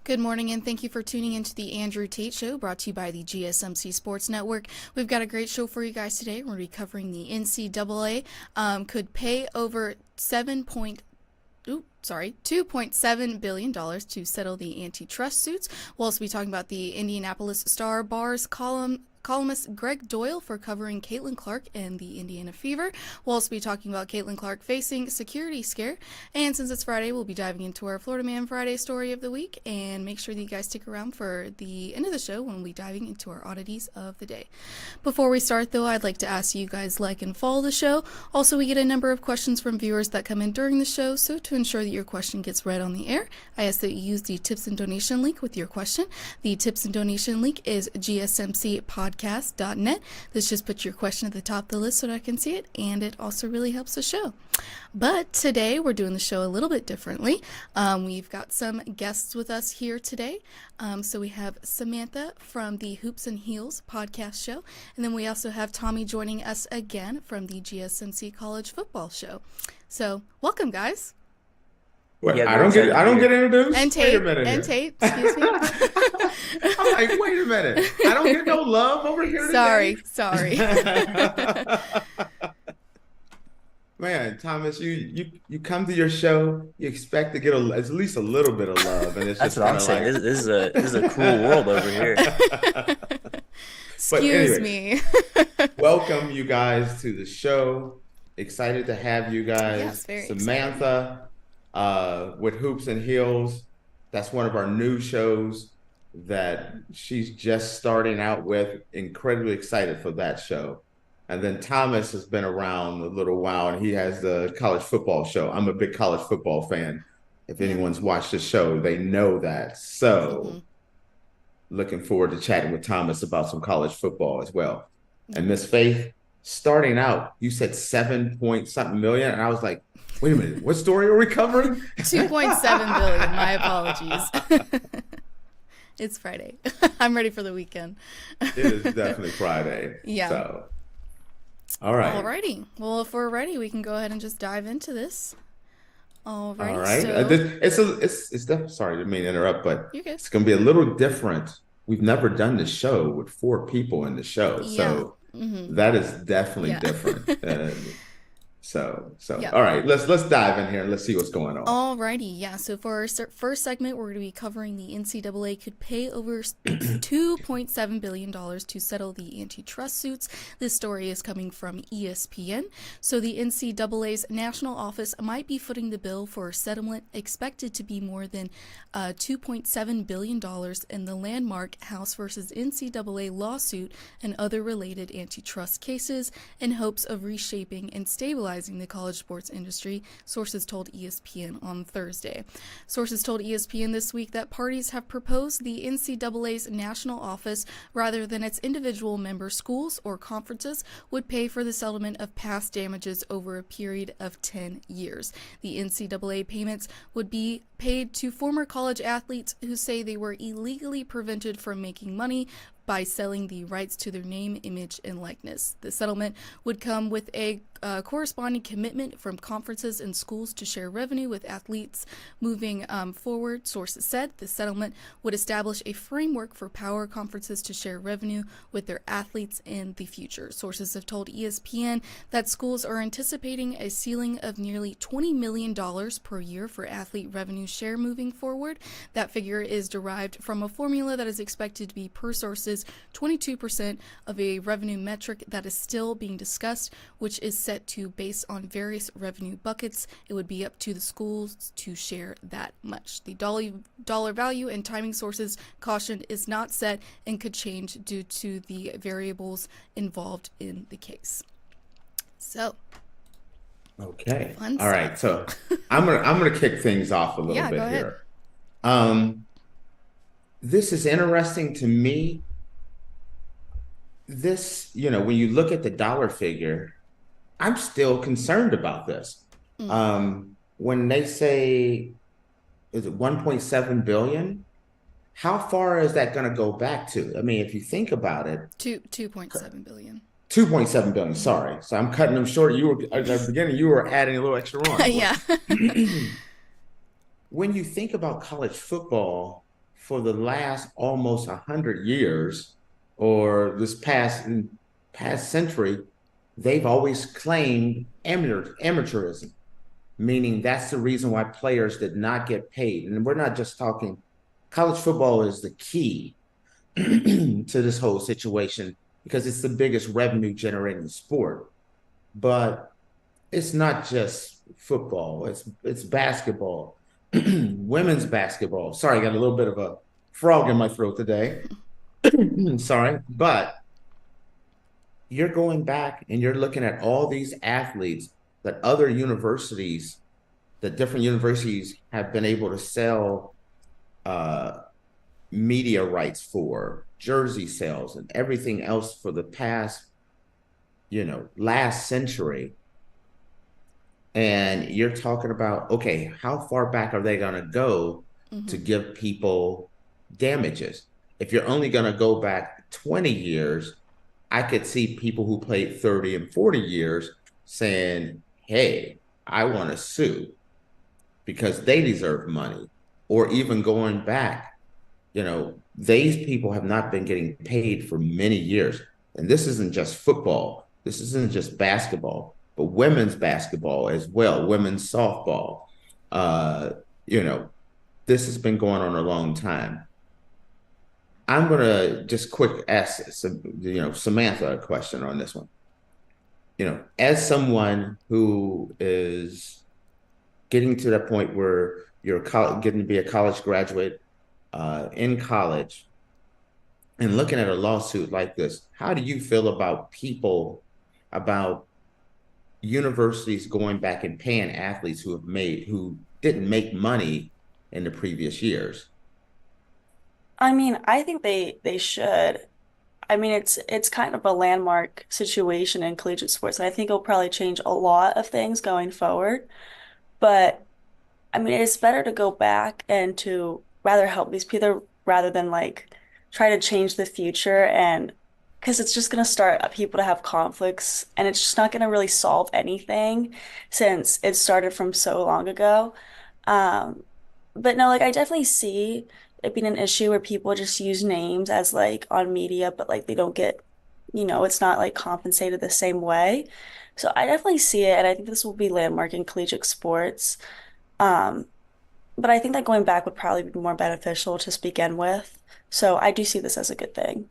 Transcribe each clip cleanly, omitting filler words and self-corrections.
Good morning, and thank you for tuning into the Andrew Tate Show, brought to you by the GSMC Sports Network. We've got a great show for you guys today. We're going to be covering the NCAA could pay over $2.7 billion to settle the antitrust suits. We'll also be talking about the Indianapolis Star-Bar's columnist Greg Doyle for covering Caitlin Clark and the Indiana Fever. We'll also be talking about Caitlin Clark facing security scare. And since it's Friday, we'll be diving into our Florida Man Friday story of the week. And make sure that you guys stick around for the end of the show when we'll be diving into our oddities of the day. Before we start, though, I'd like to ask you guys like and follow the show. Also, we get a number of questions from viewers that come in during the show. So to ensure that your question gets read on the air, I ask that you use the tips and donation link with your question. The tips and donation link is GSMC.podcast.net. This just puts your question at the top of the list so that I can see it, and it also really helps the show. But today we're doing the show a little bit differently. We've got some guests with us here today. So we have Samantha from the Hoops and Heels podcast show, and then we also have Tommy joining us again from the GSMC College Football Show. So welcome, guys. What? I don't get introduced. And Tate, excuse me. I'm like, wait a minute. I don't get no love over here today. Sorry. Man, Thomas, you come to your show, you expect to get at least a little bit of love, and it's That's just what I'm saying. like... This is a cruel world over here. Excuse me. Welcome you guys to the show. Excited to have you guys. Yes, very Samantha with Hoops and Heels. That's one of our new shows that she's just starting out with. Incredibly excited for that show. And then Thomas has been around a little while, and he has the college football show. I'm a big college football fan. If anyone's watched the show, they know that. So looking forward to chatting with Thomas about some college football as well. And Miss Faith, starting out, you said 7-point-something million, and I was like, wait a minute, what story are we covering? 2.7 billion. My apologies. It's Friday. I'm ready for the weekend. It is definitely Friday. Yeah. So, all right. Alrighty. Well, if we're ready, we can go ahead and just dive into this. Alrighty. All right. So... it's definitely, sorry, I didn't mean to interrupt, but You're good. it's going to be a little different. We've never done the show with 4 people in the show. Yeah. So that is definitely different. So Yeah. All right, let's dive in here and let's see what's going on. Alrighty, yeah. So for our first segment, we're going to be covering the NCAA could pay over $2.7 billion to settle the antitrust suits. This story is coming from ESPN. So the NCAA's national office might be footing the bill for a settlement expected to be more than $2.7 billion in the landmark House versus NCAA lawsuit and other related antitrust cases in hopes of reshaping and stabilizing the college sports industry, sources told ESPN on Thursday. Sources told ESPN this week that parties have proposed the NCAA's national office, rather than its individual member schools or conferences, would pay for the settlement of past damages over a period of 10 years. The NCAA payments would be paid to former college athletes who say they were illegally prevented from making money by selling the rights to their name, image, and likeness. The settlement would come with a corresponding commitment from conferences and schools to share revenue with athletes moving forward. Sources said the settlement would establish a framework for power conferences to share revenue with their athletes in the future. Sources have told ESPN that schools are anticipating a ceiling of nearly $20 million per year for athlete revenue share moving forward. That figure is derived from a formula that is expected to be, per sources, 22% of a revenue metric that is still being discussed, which is set to base on various revenue buckets. It would be up to the schools to share that much. The dollar value and timing, sources caution, is not set and could change due to the variables involved in the case. So, okay. Fun All right. So I'm gonna kick things off a little bit here. This is interesting to me. This, when you look at the dollar figure, I'm still concerned about this. When they say, is it 1.7 billion? How far is that going to go back to? I mean, if you think about it, 2.7 billion. 2.7 billion. Sorry. So I'm cutting them short. You were at the beginning, you were adding a little extra on. Yeah. When you think about college football, for the last almost 100 years, or this past century, they've always claimed amateurism, meaning that's the reason why players did not get paid. And we're not just talking, college football is the key to this whole situation because it's the biggest revenue generating sport. But it's not just football, it's basketball, women's basketball. Sorry, I got a little bit of a frog in my throat today. Sorry, but you're going back and you're looking at all these athletes that other universities, that different universities have been able to sell media rights for, jersey sales and everything else for the past, last century. And you're talking about, okay, how far back are they going to go to give people damages? If you're only going to go back 20 years, I could see people who played 30 and 40 years saying, hey, I want to sue because they deserve money. Or even going back, these people have not been getting paid for many years. And this isn't just football. This isn't just basketball, but women's basketball as well, women's softball. This has been going on a long time. I'm going to just quick ask Samantha a question on this one. As someone who is getting to that point where you're getting to be a college graduate in college and looking at a lawsuit like this, how do you feel about about universities going back and paying athletes who didn't make money in the previous years? I mean, I think they should. I mean, it's kind of a landmark situation in collegiate sports, and I think it'll probably change a lot of things going forward. But I mean, it's better to go back and to rather help these people rather than like try to change the future, and because it's just going to start people to have conflicts and it's just not going to really solve anything since it started from so long ago. Um, but no, like I definitely see it being an issue where people just use names as like on media, but like they don't get, it's not like compensated the same way. So I definitely see it, and I think this will be landmark in collegiate sports. Um, but I think that going back would probably be more beneficial to begin with. So I do see this as a good thing.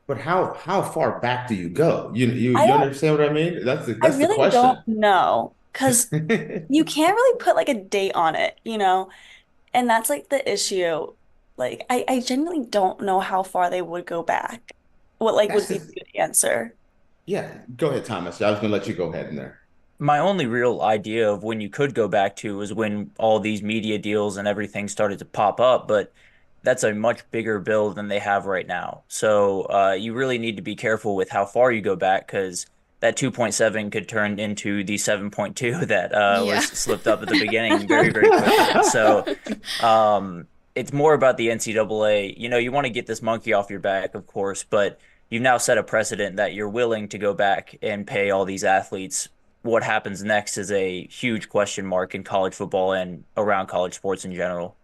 But how far back do you go? I You don't, understand what I mean? I That's the really question. don't know because you can't really put like a date on it. And that's like the issue. Like I genuinely don't know how far they would go back. What like That's would be the the good answer? Yeah. Go ahead, Thomas. I was gonna let you go ahead in there. My only real idea of when you could go back to is when all these media deals and everything started to pop up, but that's a much bigger bill than they have right now. So you really need to be careful with how far you go back because that 2.7 could turn into the 7.2 that Yeah. was slipped up at the beginning very, very quickly. So it's more about the NCAA. You want to get this monkey off your back, of course, but you've now set a precedent that you're willing to go back and pay all these athletes. What happens next is a huge question mark in college football and around college sports in general.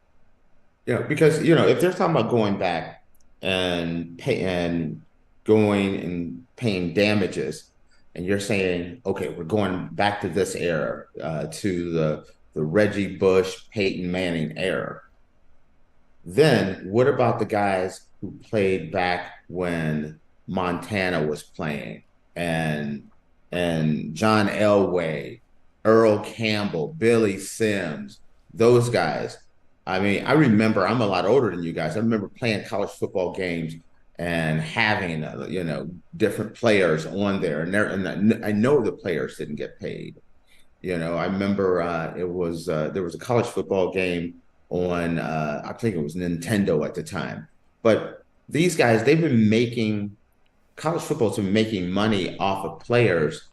Because if they're talking about going back and going and paying damages, and you're saying, okay, we're going back to this era, to the Reggie Bush, Peyton Manning era. Then what about the guys who played back when Montana was playing and John Elway, Earl Campbell, Billy Sims, those guys? I mean, I remember, I'm a lot older than you guys. I remember playing college football games and having different players on there, and I know the players didn't get paid. I remember there was a college football game on I think it was Nintendo at the time. But these guys, they've been making college football's been making money off of players,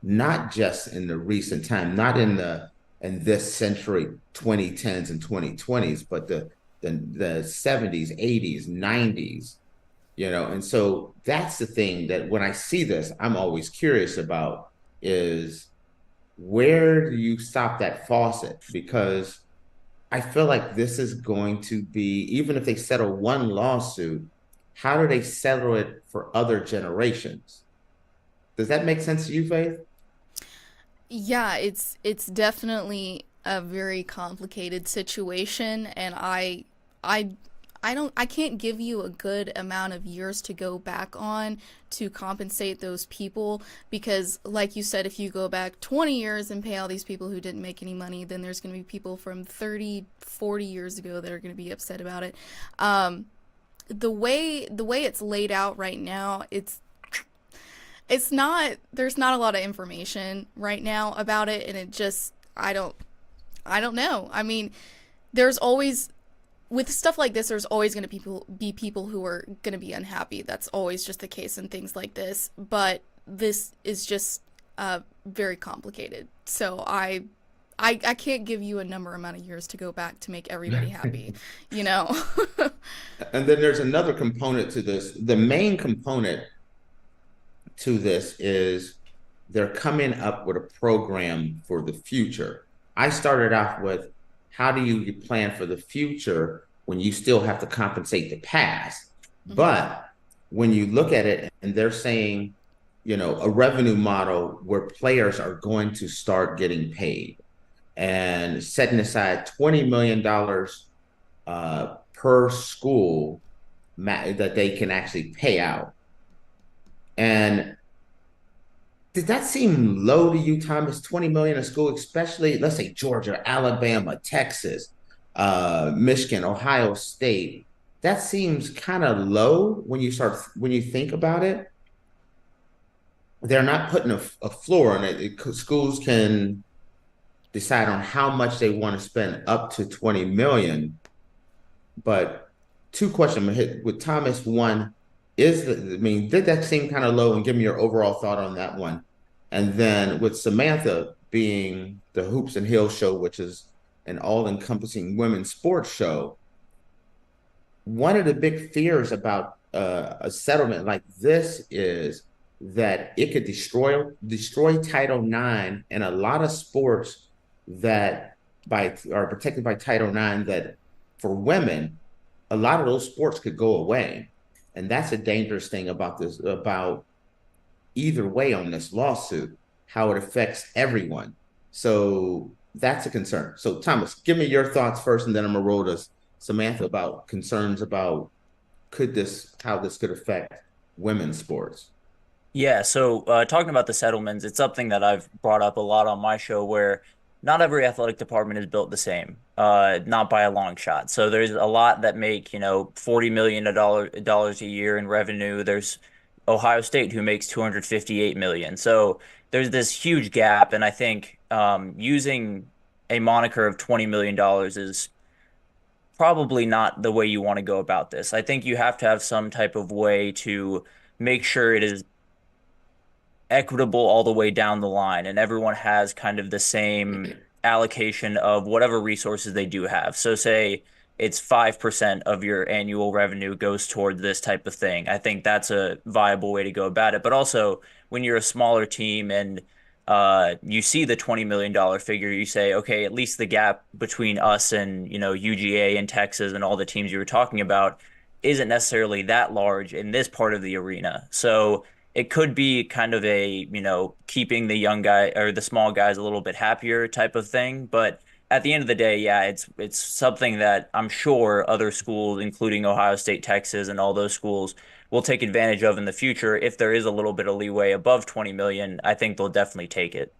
not just in the recent time, not in this century, 2010s and 2020s, but the 70s, 80s, 90s, and so that's the thing that when I see this, I'm always curious about is where do you stop that faucet? Because I feel like this is going to be, even if they settle one lawsuit, how do they settle it for other generations? Does that make sense to you, Faith? Yeah, it's definitely a very complicated situation, and I I can't give you a good amount of years to go back on to compensate those people because like you said, if you go back 20 years and pay all these people who didn't make any money, then there's going to be people from 30, 40 years ago that are going to be upset about it. The way it's laid out right now, it's not, there's not a lot of information right now about it, and it just, I don't know. I mean, there's always, with stuff like this, there's always going to be people who are going to be unhappy. That's always just the case in things like this. But this is just very complicated. So I can't give you a number amount of years to go back to make everybody happy, you know? And then there's another component to this. The main component to this is they're coming up with a program for the future. I started off with how do you plan for the future when you still have to compensate the past? But when you look at it and they're saying, a revenue model where players are going to start getting paid and setting aside $20 million per school that they can actually pay out. And did that seem low to you, Thomas? 20 million a school, especially let's say Georgia, Alabama, Texas, Michigan, Ohio State. That seems kind of low when you think about it. They're not putting a floor on it. Schools can decide on how much they want to spend up to 20 million. But two questions I'm gonna hit with Thomas. One, did that seem kind of low? And give me your overall thought on that one. And then with Samantha being the Hoops and Heels show, which is an all-encompassing women's sports show, one of the big fears about a settlement like this is that it could destroy Title IX and a lot of sports that are protected by Title IX, that for women, a lot of those sports could go away. And that's a dangerous thing about this, about either way on this lawsuit, how it affects everyone. So that's a concern. So Thomas, give me your thoughts first, and then I'm gonna roll to Samantha about concerns about how this could affect women's sports. Yeah, so talking about the settlements, it's something that I've brought up a lot on my show where not every athletic department is built the same, not by a long shot. So there's a lot that make, $40 million dollars a year in revenue. There's Ohio State who makes 258 million. So there's this huge gap, and I think using a moniker of $20 million dollars is probably not the way you want to go about this. I think you have to have some type of way to make sure it is equitable all the way down the line and everyone has kind of the same allocation of whatever resources they do have. So say it's 5% of your annual revenue goes toward this type of thing. I think that's a viable way to go about it. But also when you're a smaller team and you see the $20 million figure, you say, okay, at least the gap between us and, UGA and Texas and all the teams you were talking about isn't necessarily that large in this part of the arena. So it could be kind of a, keeping the young guy or the small guys a little bit happier type of thing. But at the end of the day, yeah, it's something that I'm sure other schools, including Ohio State, Texas, and all those schools, will take advantage of in the future. If there is a little bit of leeway above 20 million, I think they'll definitely take it.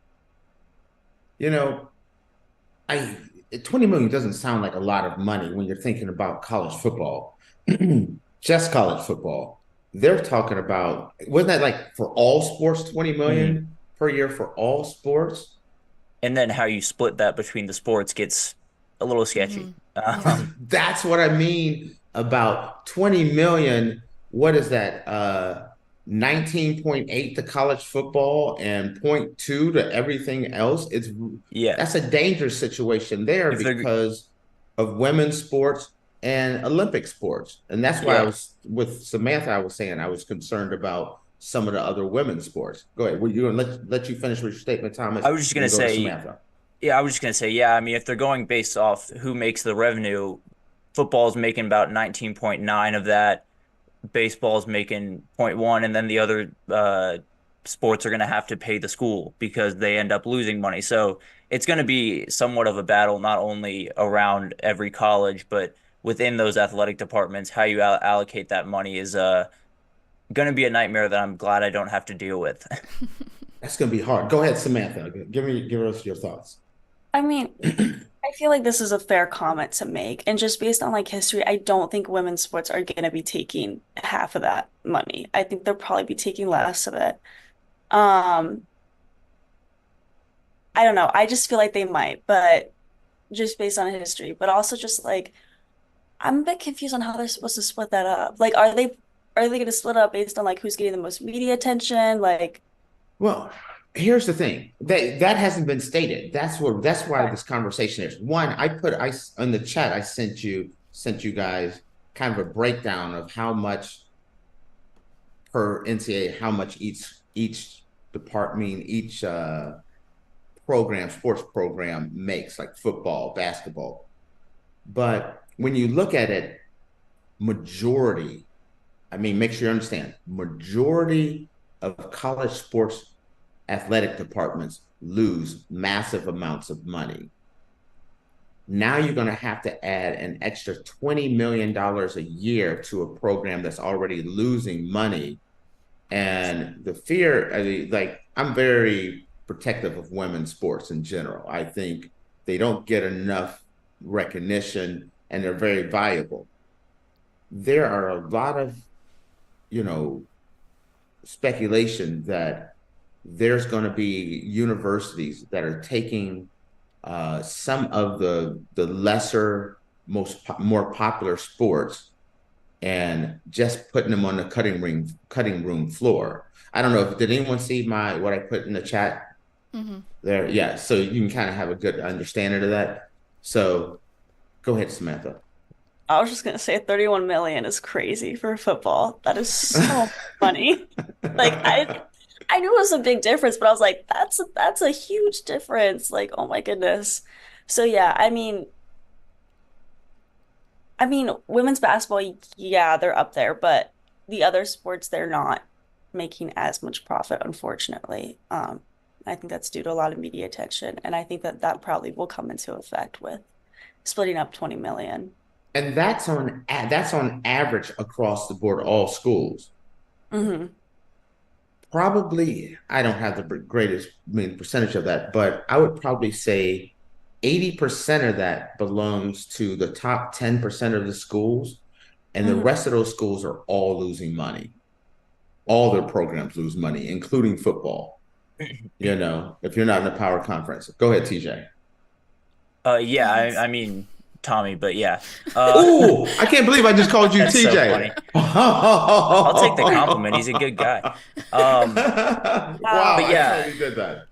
You know, I 20 million doesn't sound like a lot of money when you're thinking about college football. Just college football. They're talking about, wasn't that like for all sports, 20 million per year for all sports? And then how you split that between the sports gets a little sketchy. That's what I mean about 20 million. What is that? 19.8 to college football and 0.2 to everything else. That's a dangerous situation there because of women's sports and Olympic sports. And that's why I was with Samantha, I was saying I was concerned about some of the other women's sports. Go ahead. We're going to let you finish with your statement, Thomas. I was just going to say, Samantha. Yeah, I was just gonna say, yeah, I mean, if they're going based off who makes the revenue, football's making about 19.9 of that, baseball's making zero point 0.1, and then the other sports are gonna have to pay the school because they end up losing money. So it's gonna be somewhat of a battle, not only around every college, but within those athletic departments. How you allocate that money is gonna be a nightmare that I'm glad I don't have to deal with. That's going to be hard. Go ahead, Samantha. Give us your thoughts. I mean, I feel like this is a fair comment to make. And just based on like history, I don't think women's sports are going to be taking half of that money. I think they'll probably be taking less of it. Um, I don't know. I just feel like they might, but just based on history, but also just like I'm a bit confused on how they're supposed to split that up. Like, are they going to split up based on like who's getting the most media attention? Like, Well, here's the thing that hasn't been stated. That's why this conversation is. One, I in the chat I sent you guys kind of a breakdown of how much per NCAA, how much each department, each sports program makes, like football, basketball. But when you look at it, majority, I mean, make sure you understand, majority of college sports athletic departments lose massive amounts of money. Now you're going to have to add an extra $20 million a year to a program that's already losing money. And the fear, I mean, like, I'm very protective of women's sports in general. I think they don't get enough recognition and they're very valuable. There are a lot of, speculation that there's going to be universities that are taking some of the lesser, more popular sports and just putting them on the cutting room floor. I don't know if did anyone see what I put in the chat there? Yeah, so you can kind of have a good understanding of that. So go ahead, Samantha. I was just gonna say 31 million is crazy for football. That is so funny. Like I knew it was a big difference, but I was like, that's a huge difference. Like, oh my goodness. So yeah, I mean, women's basketball, yeah, they're up there, but the other sports, they're not making as much profit, unfortunately. I think that's due to a lot of media attention, and I think that that probably will come into effect with splitting up 20 million. And that's on average across the board, all schools. Hmm. Probably, I don't have the greatest, percentage of that, but I would probably say 80% of that belongs to the top 10% of the schools, and the Hmm. rest of those schools are all losing money. All their programs lose money, including football. If you're not in a power conference. Go ahead, TJ. Yeah, Yes. I mean Tommy, but yeah. Oh, I can't believe I just called you That's so TJ. funny. I'll take the compliment. He's a good guy. Wow, But I yeah, totally did that.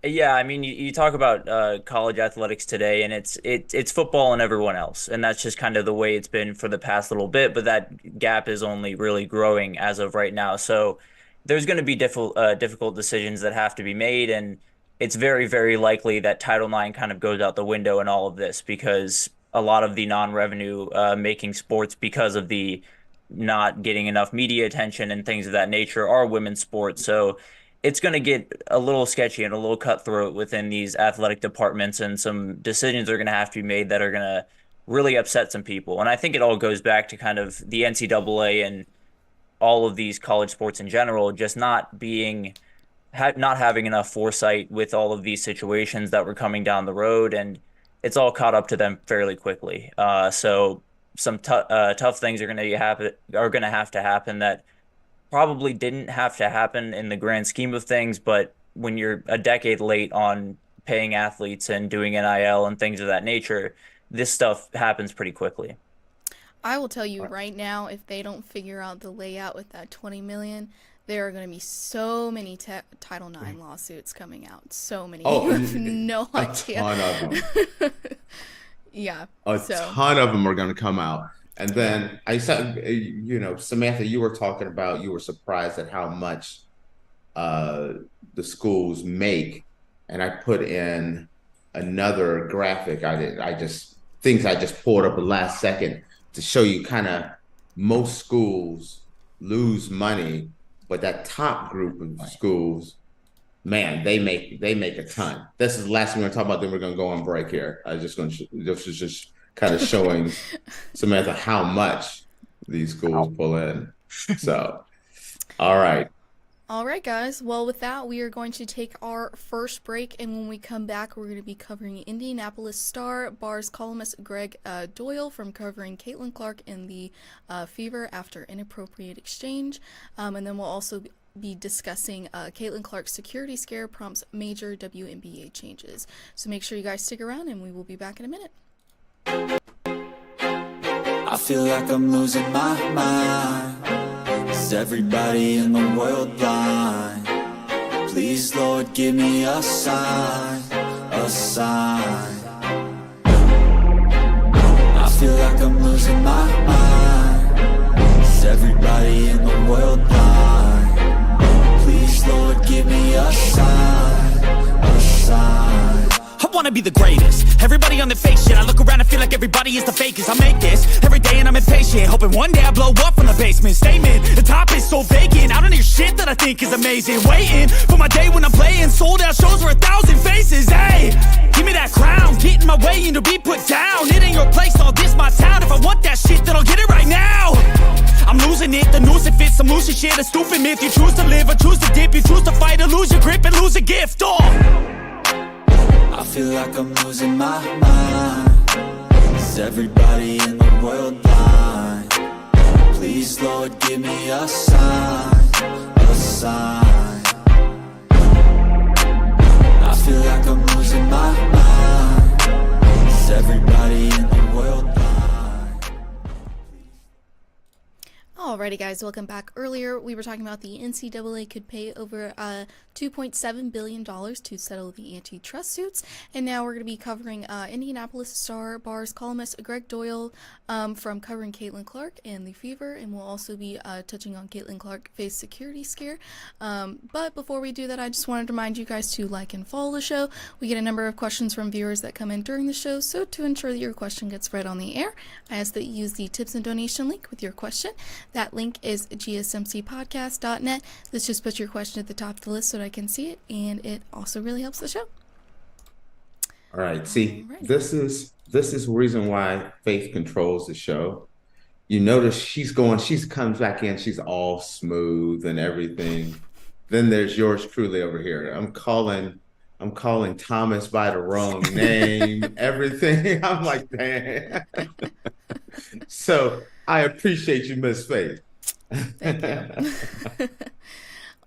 yeah, I mean, you talk about college athletics today, and it's football and everyone else, and that's just kind of the way it's been for the past little bit. But that gap is only really growing as of right now. So there's going to be difficult decisions that have to be made, and it's very, very likely that Title IX kind of goes out the window in all of this because a lot of the non-revenue making sports, because of the not getting enough media attention and things of that nature, are women's sports. So it's going to get a little sketchy and a little cutthroat within these athletic departments, and some decisions are going to have to be made that are going to really upset some people. And I think it all goes back to kind of the NCAA and all of these college sports in general, just not having enough foresight with all of these situations that were coming down the road, and it's all caught up to them fairly quickly. So some tough things are going to have to happen that probably didn't have to happen in the grand scheme of things, but when you're a decade late on paying athletes and doing NIL and things of that nature, this stuff happens pretty quickly. I will tell you right now, if they don't figure out the layout with that 20 million, there are going to be so many Title IX lawsuits coming out. So many. Oh, You have no a idea. ton of them. Yeah. A So, ton of them are going to come out. And yeah. then I said, Samantha, you were talking about, you were surprised at how much uh, the schools make. And I put in another graphic. I just things I just pulled up the last second to show you kind of most schools lose money, but that top group of schools, man, they make a ton. This is the last thing we're gonna talk about. Then we're gonna go on break here. I was just gonna this is just kind of showing Samantha how much these schools pull in. So, all right. All right, guys. Well, with that, we are going to take our first break, and when we come back, we're going to be covering Indianapolis Star Bars columnist Greg Doyle from covering Caitlin Clark in the Fever after inappropriate exchange, and then we'll also be discussing Caitlin Clark's security scare prompts major WNBA changes. So make sure you guys stick around, and we will be back in a minute. I feel like I'm losing my mind. Is everybody in the world blind? Please, Lord, give me a sign, a sign. I feel like I'm losing my mind. Is everybody in the world blind? Please, Lord, give me a sign, a sign. I wanna be the greatest. Everybody on the fake shit. I look around and feel like everybody is the fakest. I make this every day and I'm impatient, hoping one day I blow up from the basement. Statement, the top is so vacant. I don't hear shit that I think is amazing. Waiting for my day when I'm playing sold out shows for 1,000 faces. Hey, give me that crown, get in my way and to be put down. It ain't your place, all this my town. If I want that shit, then I'll get it right now. I'm losing it, the noose it fits. I'm losing shit, a stupid myth. You choose to live or choose to dip. You choose to fight or lose your grip and lose a gift. I feel like I'm losing my mind. Is everybody in the world blind? Please, Lord, give me a sign, a sign. I feel like I'm losing my mind. Is everybody in the world blind? Alrighty, guys, welcome back. Earlier, we were talking about the NCAA could pay over $2.7 billion to settle the antitrust suits, and now we're going to be covering Indianapolis Star Bars columnist Greg Doyle from covering Caitlin Clark and the Fever, and we'll also be touching on Caitlin Clark face security scare. But before we do that, I just wanted to remind you guys to like and follow the show. We get a number of questions from viewers that come in during the show, so to ensure that your question gets read on the air, I ask that you use the tips and donation link with your question. That link is gsmcpodcast.net. This just puts your question at the top of the list so that I can see it, and it also really helps the show. All right. See, this is the reason why Faith controls the show. You notice she comes back in, she's all smooth and everything. Then there's yours truly over here. I'm calling Thomas by the wrong name, everything. I'm like, damn. So I appreciate you, Miss Faith. Thank you.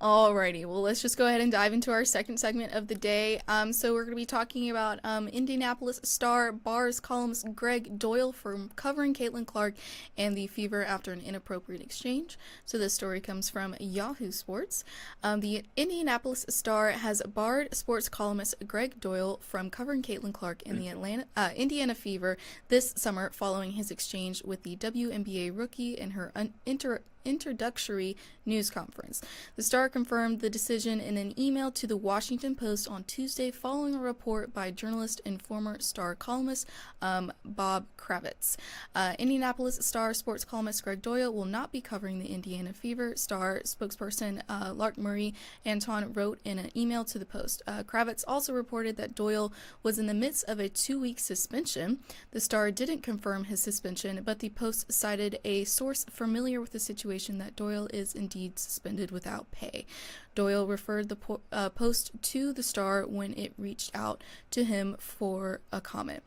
Alrighty, well, let's just go ahead and dive into our second segment of the day. So we're going to be talking about Indianapolis Star Bars columnist Greg Doyle from covering Caitlin Clark and the Fever after an inappropriate exchange. So this story comes from Yahoo Sports. The Indianapolis Star has barred sports columnist Greg Doyle from covering Caitlin Clark in the Indiana Fever this summer following his exchange with the WNBA rookie in her introductory news conference. The Star confirmed the decision in an email to the Washington Post on Tuesday following a report by journalist and former Star columnist Bob Kravitz. Indianapolis Star sports columnist Greg Doyle will not be covering the Indiana Fever. Star spokesperson Lark Murray Anton wrote in an email to the Post. Kravitz also reported that Doyle was in the midst of a 2-week suspension. The Star didn't confirm his suspension, but the Post cited a source familiar with the situation that Doyle is indeed suspended without pay. Doyle referred the Post to the Star when it reached out to him for a comment.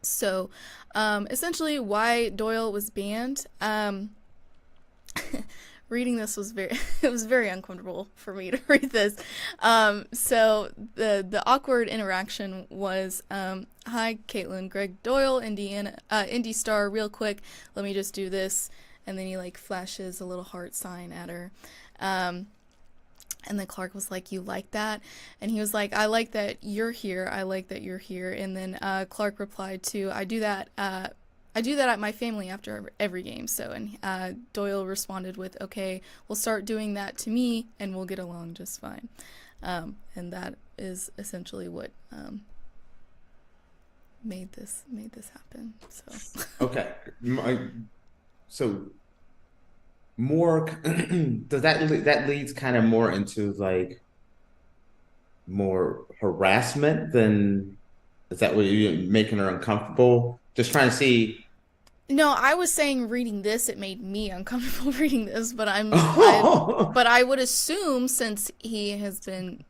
So, essentially, why Doyle was banned. Reading this was very uncomfortable for me to read this. So the awkward interaction was, "Hi, Caitlin, Greg Doyle, Indy Star, real quick. Let me just do this." And then he flashes a little heart sign at her. And then Clark was like, "You like that?" And he was like, "I like that you're here. I like that you're here." And then Clark replied to, I do that at my family after every game. So, and Doyle responded with, "Okay, we'll start doing that to me and we'll get along just fine." And that is essentially what made this happen. So Okay. So more does that leads kind of more into like more harassment than is that what you're making her uncomfortable? Just trying to see. no, I was saying reading this, it made me uncomfortable reading this, but I would assume since he has been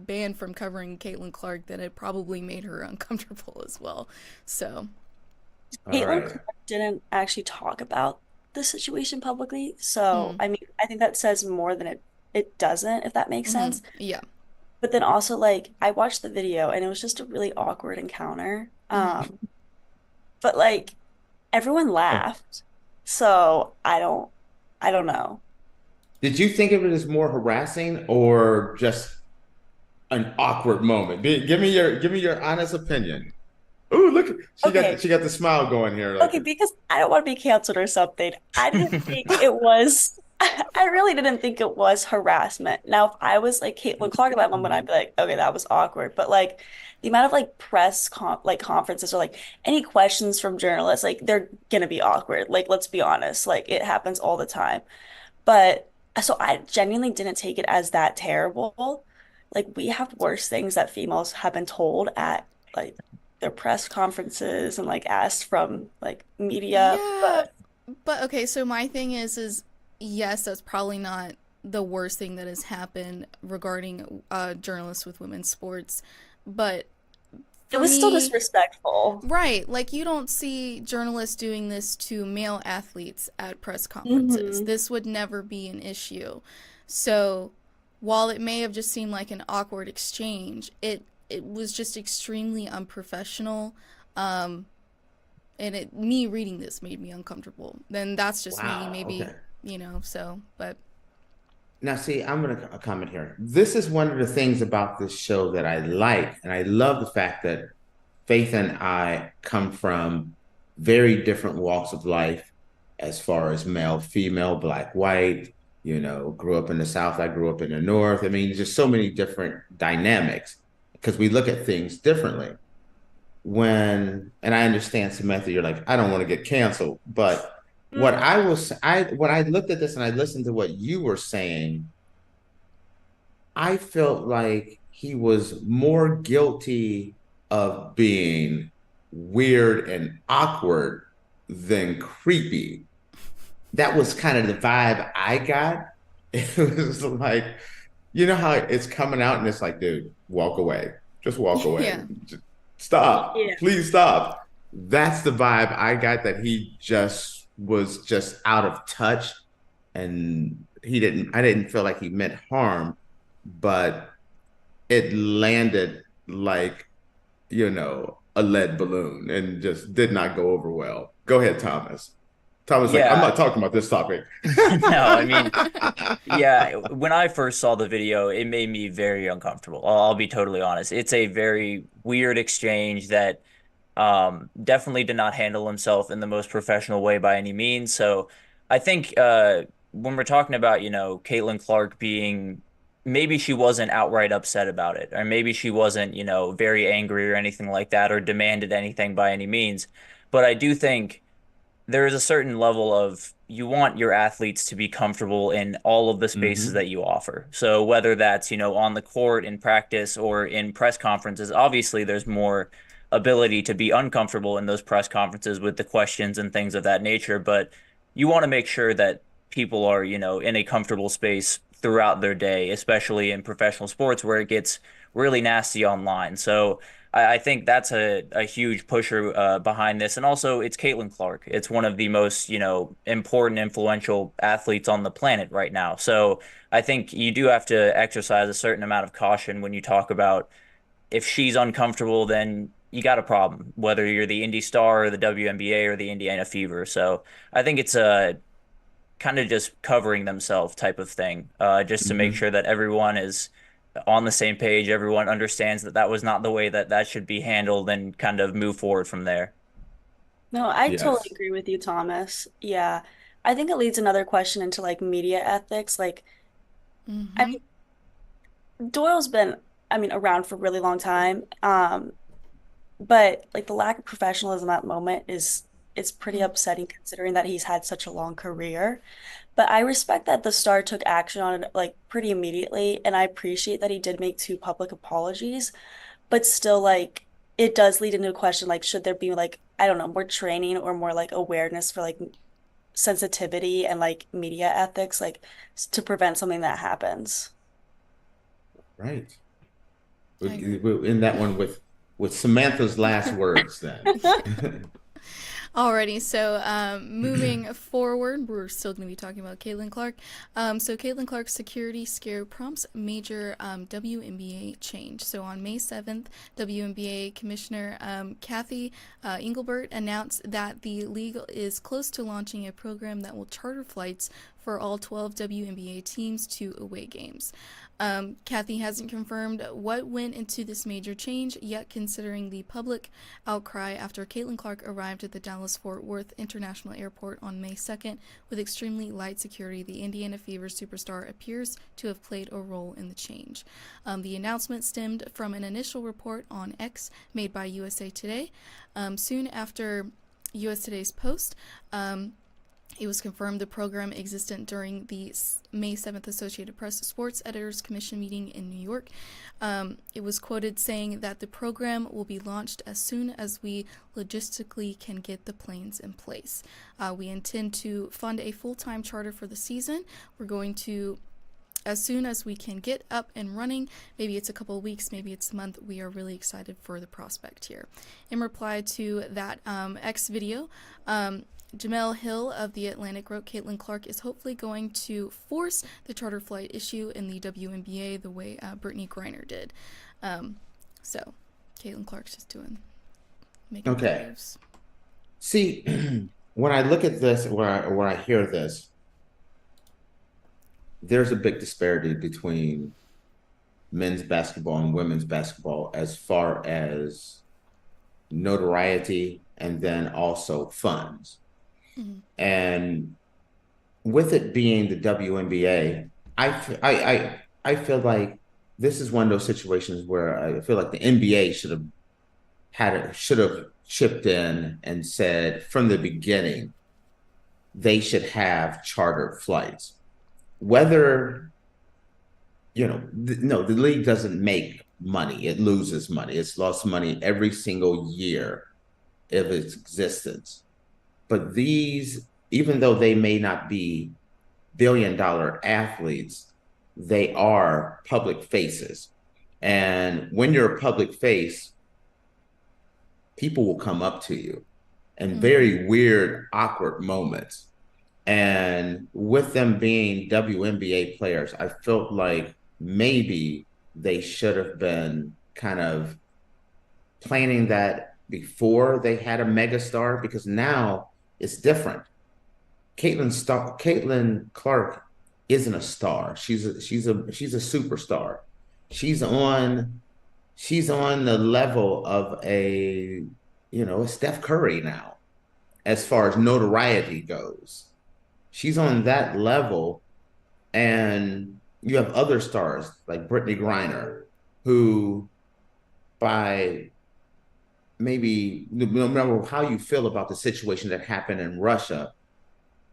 banned from covering Caitlin Clark, that it probably made her uncomfortable as well. So, All Caitlin right. Clark didn't actually talk about the situation publicly, so mm, I mean, I think that says more than it doesn't, if that makes sense. yeah. But then also, like, I watched the video and it was just a really awkward encounter. But like everyone Oh, laughed, so I don't know. did you think of it as more harassing or just an awkward moment? Give me your honest opinion. Ooh, look, Okay, she got the smile going here. Like, okay, because I don't want to be canceled or something. I didn't think it was. I really didn't think it was harassment. Now, if I was like Caitlin Clark at that moment, I'd be like, okay, that was awkward. But like the amount of like conferences or like any questions from journalists, like they're gonna be awkward. Like, let's be honest, like it happens all the time. But so I genuinely didn't take it as that terrible. Like we have worse things that females have been told at like their press conferences and like asked from like media. Yeah, But but okay, so my thing is yes, that's probably not the worst thing that has happened regarding journalists with women's sports, but it for was still me, disrespectful. right, like you don't see journalists doing this to male athletes at press conferences. Hmm. This would never be an issue. So, while it may have just seemed like an awkward exchange, it was just extremely unprofessional. Um, and me reading this made me uncomfortable. Then that's just me, wow, maybe, okay. so, but Now, see, I'm going to comment here. This is one of the things about this show that I like, and I love the fact that Faith and I come from very different walks of life as far as male, female, black, white, grew up in the South, I grew up in the North. I mean, just so many different dynamics because we look at things differently. And I understand, Samantha, you're like, I don't want to get canceled, but when I looked at this and I listened to what you were saying, I felt like he was more guilty of being weird and awkward than creepy. That was kind of the vibe I got. It was like, you know how it's coming out and it's like, dude, walk away. Just walk away. yeah. Just stop. Yeah. Please stop. That's the vibe I got that he just was just out of touch and I didn't feel like he meant harm, but it landed like, a lead balloon and just did not go over well. Go ahead, Thomas. Thomas, like, I'm Yeah. not talking about this topic. No, I mean, yeah, when I first saw the video, it made me very uncomfortable. I'll be totally honest. It's a very weird exchange that definitely did not handle himself in the most professional way by any means. So I think when we're talking about, Caitlin Clark being maybe she wasn't outright upset about it, or maybe she wasn't, very angry or anything like that, or demanded anything by any means. But I do think there is a certain level of you want your athletes to be comfortable in all of the spaces Hmm. that you offer. So whether that's, on the court, in practice, or in press conferences, obviously there's more ability to be uncomfortable in those press conferences with the questions and things of that nature. But you want to make sure that people are, in a comfortable space throughout their day, especially in professional sports where it gets really nasty online. So I think that's a huge pusher behind this. And also, it's Caitlin Clark. It's one of the most, important, influential athletes on the planet right now. So I think you do have to exercise a certain amount of caution when you talk about if she's uncomfortable, then you got a problem, whether you're the Indy Star or the WNBA or the Indiana Fever. So I think it's a kind of just covering themselves type of thing, just to make Hmm. sure that everyone is on the same page, everyone understands that that was not the way that that should be handled, and kind of move forward from there. No, I totally Yes. agree with you, Thomas. Yeah. I think it leads another question into like media ethics. Like, I Mm-hmm. mean, Doyle's been, I mean, around for a really long time. But like the lack of professionalism at the moment is it's pretty Mm. upsetting considering that he's had such a long career. But I respect that the star took action on it like pretty immediately, and I appreciate that he did make two public apologies. But still, like it does lead into a question like should there be like I don't know more training or more like awareness for like sensitivity and like media ethics like to prevent something that happens. Right. I agree. We're in that one with Samantha's last words then. Alrighty, so moving forward, we're still going to be talking about Caitlin Clark. So Caitlin Clark's security scare prompts major WNBA change. So on May 7th, WNBA Commissioner Kathy Engelbert announced that the league is close to launching a program that will charter flights for all 12 WNBA teams to away games. Kathy hasn't confirmed what went into this major change, yet considering the public outcry after Caitlin Clark arrived at the Dallas-Fort Worth International Airport on May 2nd with extremely light security, the Indiana Fever superstar appears to have played a role in the change. The announcement stemmed from an initial report on X made by USA Today. Soon after US Today's post, it was confirmed the program existed during the May 7th Associated Press Sports Editors Commission meeting in New York. It was quoted saying that the program will be launched as soon as we logistically can get the planes in place. We intend to fund a full-time charter for the season. We're going to as soon as we can get up and running. Maybe it's a couple of weeks, maybe it's a month. We are really excited for the prospect here. In reply to that X video, Jamel Hill of The Atlantic wrote, Caitlin Clark is hopefully going to force the charter flight issue in the WNBA the way Brittany Griner did. So Caitlin Clark's just making Okay. waves. See, when I look at this, when I hear this, there's a big disparity between men's basketball and women's basketball as far as notoriety and then also funds. Mhm. And with it being the WNBA, I feel like this is one of those situations where I feel like the NBA should have chipped in and said from the beginning they should have chartered flights. Whether no, the league doesn't make money; it loses money. It's lost money every single year of its existence. But these, even though they may not be billion-dollar athletes, they are public faces. And when you're a public face, people will come up to you in very weird, awkward moments. And with them being WNBA players, I felt like maybe they should have been kind of planning that before they had a megastar, because now it's different. Caitlin Clark isn't a star. She's a superstar. She's on the level of a Steph Curry now, as far as notoriety goes. She's on that level, and you have other stars like Brittany Griner, who by maybe no matter how you feel about the situation that happened in Russia,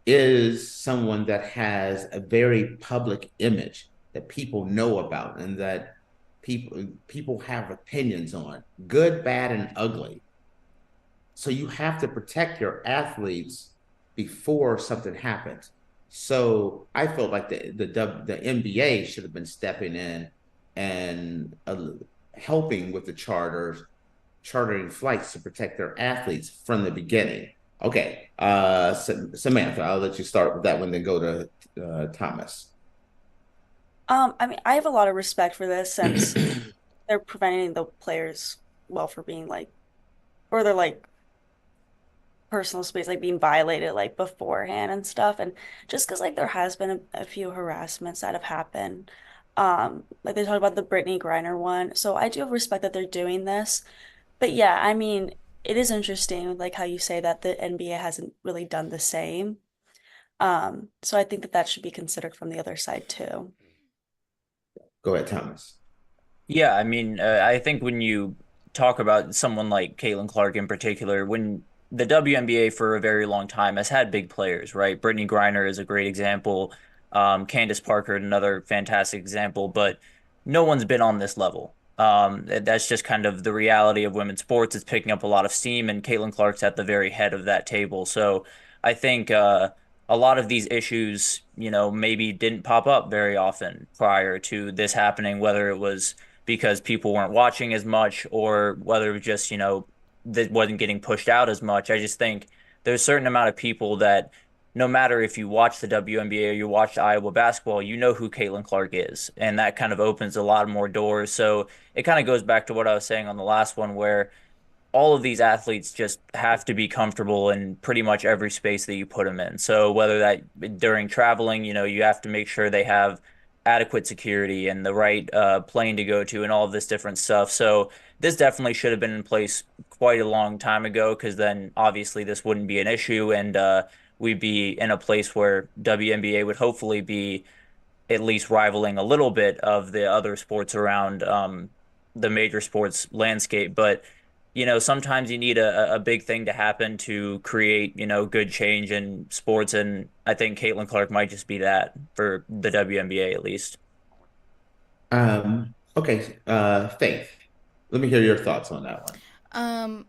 is someone that has a very public image that people know about and that people have opinions on, good, bad, and ugly. So you have to protect your athletes before something happens. So I felt like the NBA should have been stepping in and helping with the chartering flights to protect their athletes from the beginning. Okay, Samantha, I'll let you start with that one, then go to Thomas. I mean, I have a lot of respect for this since they're preventing the players, well, for being like, or they're like personal space, like being violated like beforehand and stuff. And just because like there has been a few harassments that have happened, like they talked about the Brittany Griner one. So I do have respect that they're doing this. But yeah, I mean, it is interesting, like how you say that the NBA hasn't really done the same. So I think that that should be considered from the other side too. Go ahead, Thomas. Yeah, I mean, I think when you talk about someone like Caitlin Clark in particular, when the WNBA for a very long time has had big players, right? Brittany Griner is a great example. Candace Parker, another fantastic example, but no one's been on this level. That's just kind of the reality of women's sports. It's picking up a lot of steam, and Caitlin Clark's at the very head of that table. So I think a lot of these issues, maybe didn't pop up very often prior to this happening, whether it was because people weren't watching as much or whether it was just, that wasn't getting pushed out as much. I just think there's a certain amount of people that no matter if you watch the WNBA or you watch Iowa basketball, you know who Caitlin Clark is. And that kind of opens a lot more doors. So it kind of goes back to what I was saying on the last one, where all of these athletes just have to be comfortable in pretty much every space that you put them in. So whether that during traveling, you have to make sure they have adequate security and the right plane to go to and all of this different stuff. So this definitely should have been in place quite a long time ago, because then obviously this wouldn't be an issue, and we'd be in a place where WNBA would hopefully be at least rivaling a little bit of the other sports around the major sports landscape. But sometimes you need a big thing to happen to create, good change in sports. And I think Caitlin Clark might just be that for the WNBA at least. Okay, Faith, let me hear your thoughts on that one.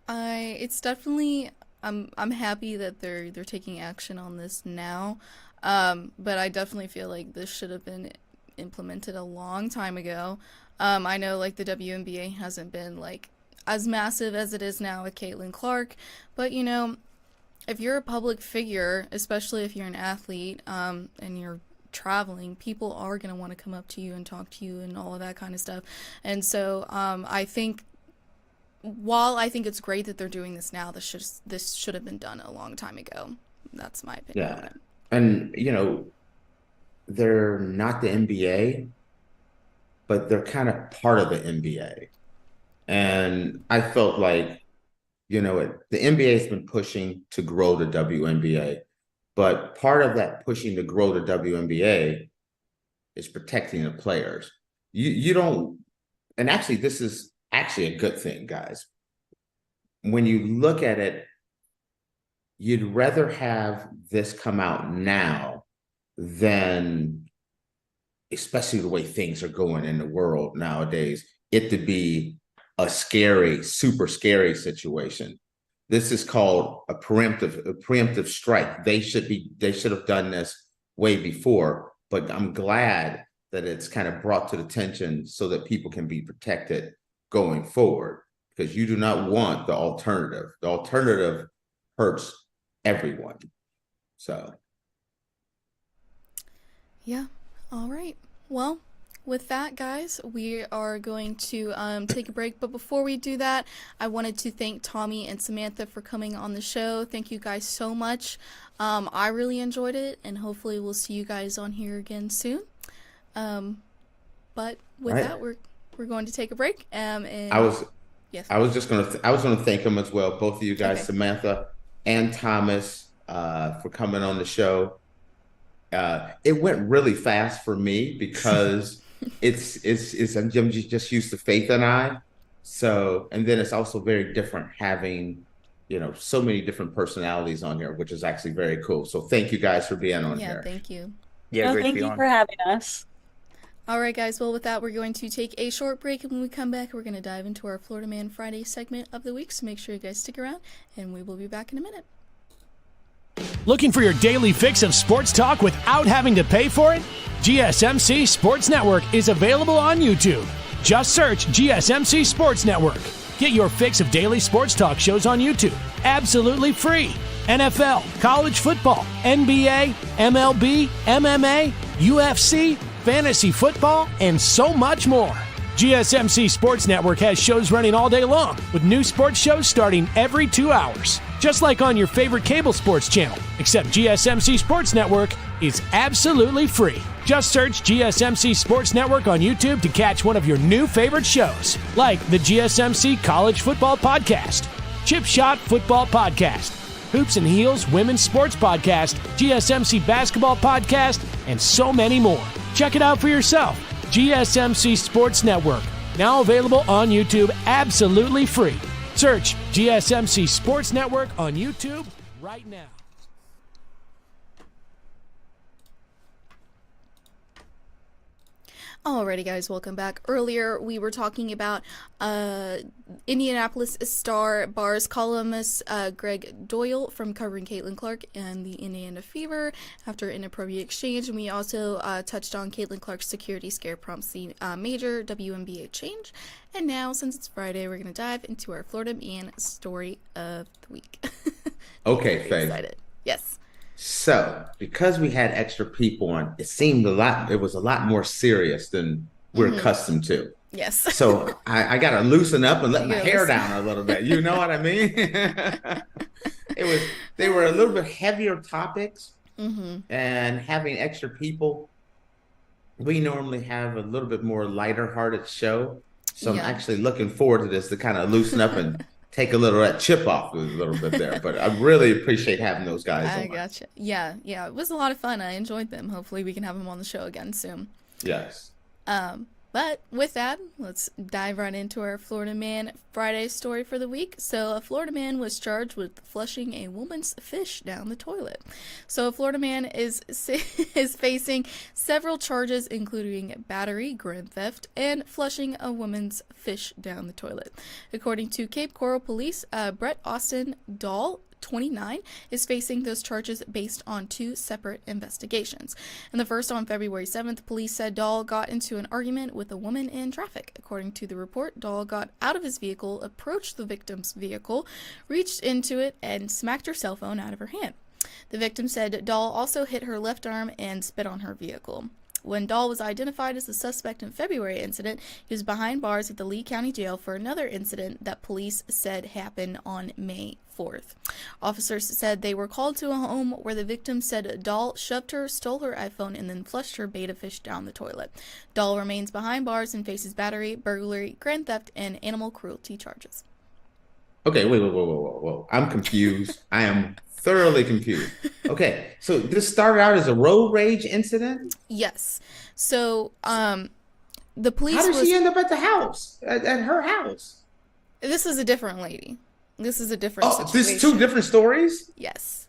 It's definitely, I'm happy that they're taking action on this now. But I definitely feel like this should have been implemented a long time ago. I know like the WNBA hasn't been like as massive as it is now with Caitlin Clark, but if you're a public figure, especially if you're an athlete, and you're traveling, people are going to want to come up to you and talk to you and all of that kind of stuff. And so I think while I think it's great that they're doing this now, this should have been done a long time ago. That's my opinion on it. And they're not the NBA, but they're kind of part of the NBA. And I felt like, the NBA has been pushing to grow the WNBA, but part of that pushing to grow the WNBA is protecting the players. You don't, and actually, this is actually a good thing, guys. When you look at it, you'd rather have this come out now than, especially the way things are going in the world nowadays, it to be a scary, super scary situation. This is called a preemptive strike. They should have done this way before, but I'm glad that it's kind of brought to the attention so that people can be protected going forward, because you do not want the alternative. The alternative hurts everyone. So. Yeah. All right. Well, with that, guys, we are going to take a break. But before we do that, I wanted to thank Tommy and Samantha for coming on the show. Thank you guys so much. I really enjoyed it, and hopefully we'll see you guys on here again soon. But with that, we're going to take a break. And I was going to thank them as well, both of you guys, okay. Samantha and Thomas, for coming on the show. It went really fast for me because I'm just used to Faith and I. So, and then it's also very different having, so many different personalities on here, which is actually very cool. So thank you guys for being on here. Yeah, thank you. Yeah, great thank to be you on. for having us. All right, guys. Well, with that, we're going to take a short break. And when we come back, we're going to dive into our Florida Man Friday segment of the week. So make sure you guys stick around, and we will be back in a minute. Looking for your daily fix of sports talk without having to pay for it? GSMC Sports Network is available on YouTube. Just search GSMC Sports Network. Get your fix of daily sports talk shows on YouTube, absolutely free. NFL, college football, NBA, MLB, MMA, UFC, fantasy football, and so much more. GSMC Sports Network has shows running all day long, with new sports shows starting every 2 hours. Just like on your favorite cable sports channel, except GSMC Sports Network is absolutely free. Just search GSMC Sports Network on YouTube to catch one of your new favorite shows, like the GSMC College Football Podcast, Chip Shot Football Podcast, Hoops and Heels Women's Sports Podcast, GSMC Basketball Podcast, and so many more. Check it out for yourself. GSMC Sports Network. Now available on YouTube absolutely free. Search GSMC Sports Network on YouTube right now. Alrighty, guys, welcome back. Earlier, we were talking about Indianapolis Star-Bars columnist Greg Doyle from covering Caitlin Clark and the Indiana Fever after inappropriate exchange. And we also touched on Caitlin Clark's security scare prompts the major WNBA change. And now, since it's Friday, we're going to dive into our Florida Man story of the week. Okay, Faith. Excited. Yes. So, because we had extra people on, it was a lot more serious than we're accustomed to. Yes. So I got to loosen up and let my hair down a little bit. You know what I mean? They were a little bit heavier topics, and having extra people, we normally have a little bit more lighter hearted show. So I'm actually looking forward to this to kind of loosen up and take a little of that chip off a little bit there. But I really appreciate having those guys on. I gotcha. Yeah, it was a lot of fun. I enjoyed them. Hopefully we can have them on the show again soon. Yes. But with that, let's dive right into our Florida Man Friday story for the week. So a Florida man was charged with flushing a woman's fish down the toilet. So a Florida man is facing several charges, including battery, grand theft, and flushing a woman's fish down the toilet. According to Cape Coral Police, Brett Austin Dahl, 29, is facing those charges based on two separate investigations. In the first, on February 7th, police said Dahl got into an argument with a woman in traffic. According to the report, Dahl got out of his vehicle, approached the victim's vehicle, reached into it, and smacked her cell phone out of her hand. The victim said Dahl also hit her left arm and spit on her vehicle. When Dahl was identified as the suspect in February incident, he was behind bars at the Lee County Jail for another incident that police said happened on May 4th. Officers said they were called to a home where the victim said Dahl shoved her, stole her iPhone, and then flushed her betta fish down the toilet. Dahl remains behind bars and faces battery, burglary, grand theft, and animal cruelty charges. Okay, whoa. I'm confused. I am thoroughly confused. Okay, so this started out as a road rage incident? Yes. So, the police How did she end up at the house? At her house? This is a different lady. This is a different situation. This two different stories? Yes.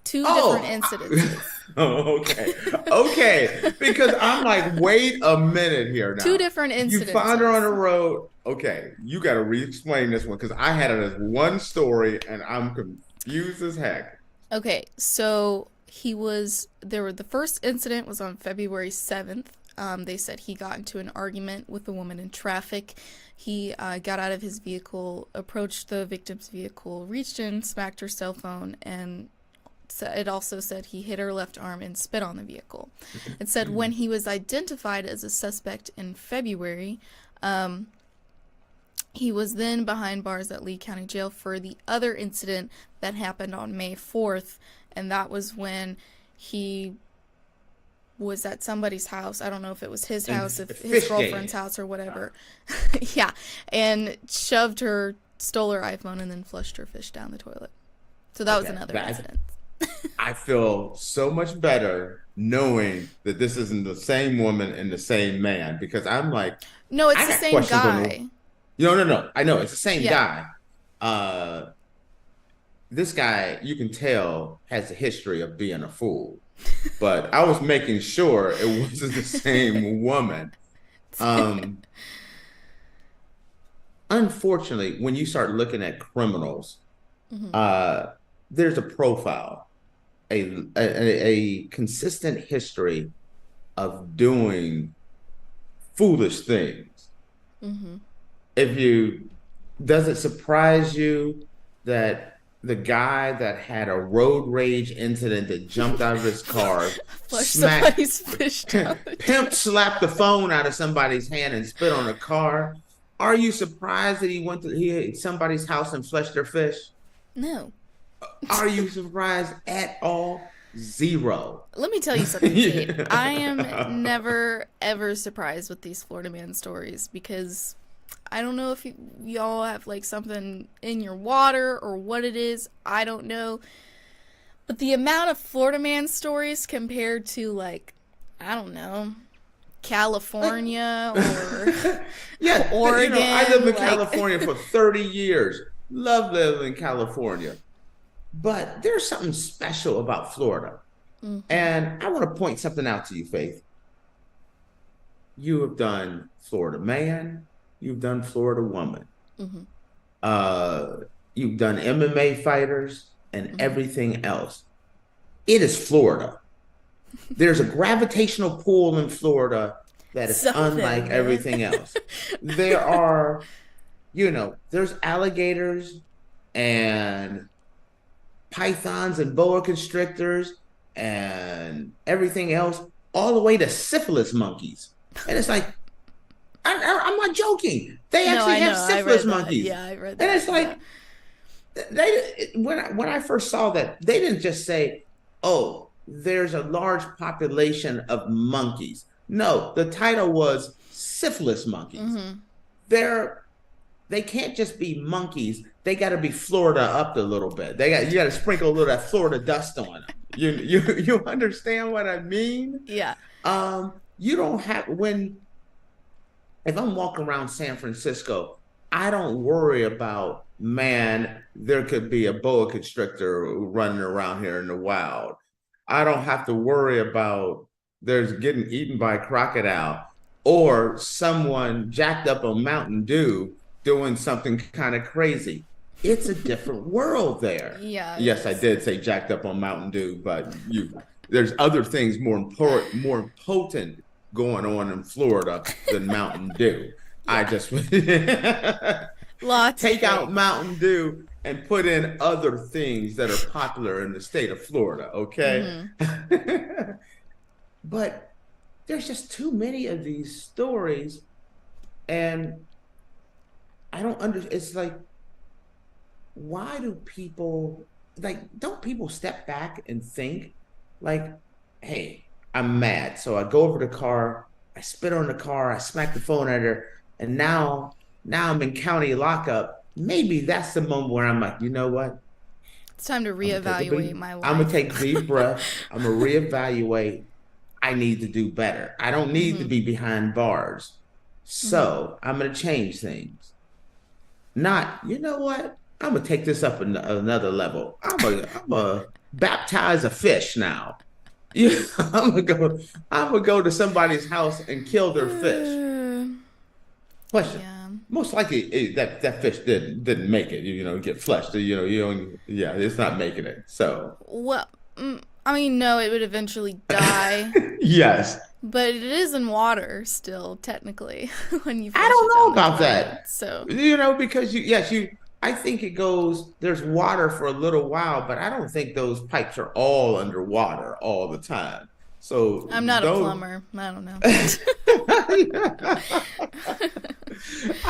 Two different incidences. Okay. Because I'm like, wait a minute here now. Two different incidences. You found her on the road. Okay, you got to re-explain this one because I had it as one story and I'm confused as heck. Okay, so the first incident was on February 7th. They said he got into an argument with a woman in traffic. He got out of his vehicle, approached the victim's vehicle, reached in, smacked her cell phone, and it also said he hit her left arm and spit on the vehicle. It said when he was identified as a suspect in February, he was then behind bars at Lee County Jail for the other incident that happened on May 4th, and that was when he was at somebody's house. I don't know if it was his house, if his girlfriend's house or whatever. Yeah, and shoved her, stole her iPhone, and then flushed her fish down the toilet. So that was another incident. I feel so much better knowing that this isn't the same woman and the same man because I'm like, no, it's the same guy. No. I know it's the same guy. This guy, you can tell, has a history of being a fool. But I was making sure it wasn't the same woman. Unfortunately, when you start looking at criminals, there's a profile, a consistent history of doing foolish things. Does it surprise you that the guy that had a road rage incident that jumped out of his car, somebody's fish down pimp slapped the phone out of somebody's hand and spit on a car? Are you surprised that he went to somebody's house and flushed their fish? No. Are you surprised at all? Zero. Let me tell you something, Tate. I am never, ever surprised with these Florida Man stories because I don't know if y'all have like something in your water or what it is. I don't know. But the amount of Florida Man stories compared to like, I don't know, California or Yeah, Oregon. I lived in like- California for 30 years. Love living in California. But there's something special about Florida. And I want to point something out to you, Faith. You have done Florida man, you've done Florida woman. You've done MMA fighters and everything else. It is Florida. There's a gravitational pull in Florida that is unlike everything else. There are, there's alligators and pythons and boa constrictors and everything else, all the way to syphilis monkeys. And it's like, I'm not joking. They actually have syphilis monkeys. Yeah, I read that. And it's like, when I first saw that, they didn't just say, oh, there's a large population of monkeys. No, the title was syphilis monkeys. They can't just be monkeys. They got to be Florida up a little bit. You got to sprinkle a little of that Florida dust on them. You understand what I mean? Yeah. You don't have if I'm walking around San Francisco, I don't worry about, man, there could be a boa constrictor running around here in the wild. I don't have to worry about there's getting eaten by a crocodile or someone jacked up on Mountain Dew doing something kind of crazy. It's a different world there. Yeah. Yes, I did say jacked up on Mountain Dew, but there's other things more potent going on in Florida than Mountain Dew. I just take out Mountain Dew and put in other things that are popular in the state of Florida, okay? But there's just too many of these stories, and I don't understand. It's like, why do people, don't people step back and think, like, hey, I'm mad, so I go over to the car, I spit on the car, I smack the phone at her, and now I'm in county lockup. Maybe that's the moment where I'm like, you know what? It's time to reevaluate my life. I'm going to take a deep breath. I'm going to reevaluate. I need to do better. I don't need to be behind bars. So I'm going to change things. Not, you know what? I'm going to take this up another level. I'm going to baptize a fish now. I'm going to go to somebody's house and kill their fish. Question. Yeah. Most likely that fish didn't make it, get flushed. It's not making it. So. Well, I mean, no, it would eventually die. Yes. But it is in water still, technically, when you. I don't know about that. So. Because I think it goes. There's water for a little while, but I don't think those pipes are all underwater all the time. So I'm not a plumber. I don't know.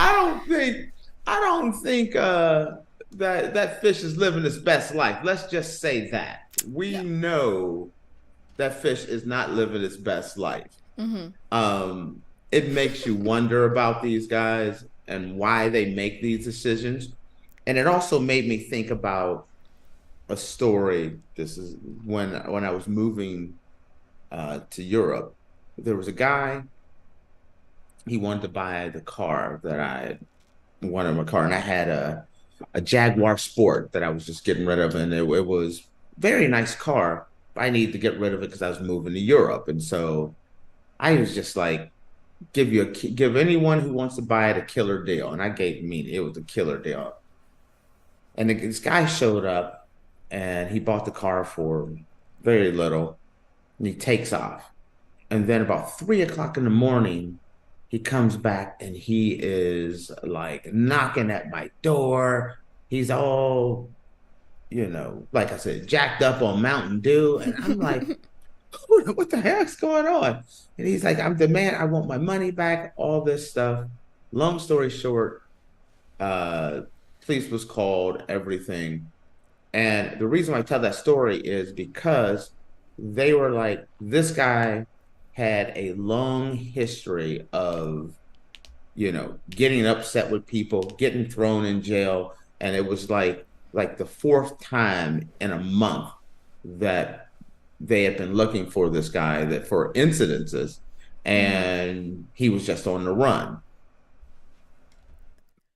I don't think that fish is living its best life. Let's just say that. We know that fish is not living its best life. It makes you wonder about these guys and why they make these decisions. And it also made me think about a story. This is when I was moving to Europe. There was a guy, he wanted to buy the car that I wanted, my car, and I had a Jaguar Sport that I was just getting rid of, and it was a very nice car. I needed to get rid of it because I was moving to Europe, and so I was just like, give anyone who wants to buy it a killer deal, and it was a killer deal. And this guy showed up, and he bought the car for very little, and he takes off. And then about 3:00 in the morning, he comes back and he is like knocking at my door. He's all, like I said, jacked up on Mountain Dew. And I'm like, what the heck's going on? And he's like, I'm the man. I want my money back, all this stuff. Long story short, police was called, everything. And the reason why I tell that story is because they were like, this guy had a long history of, getting upset with people, getting thrown in jail. And it was like the fourth time in a month that they had been looking for this guy for incidences. And he was just on the run.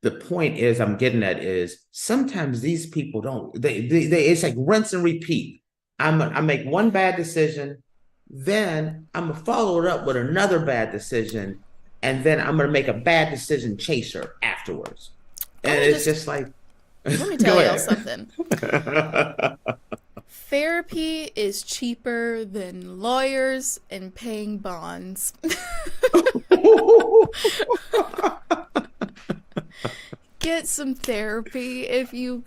The point is, I'm getting at is sometimes these people don't, they it's like rinse and repeat. I make one bad decision, then I'm gonna follow it up with another bad decision, and then I'm gonna make a bad decision chaser afterwards. And it's just like, let me tell y'all something. Therapy is cheaper than lawyers and paying bonds. Get some therapy if you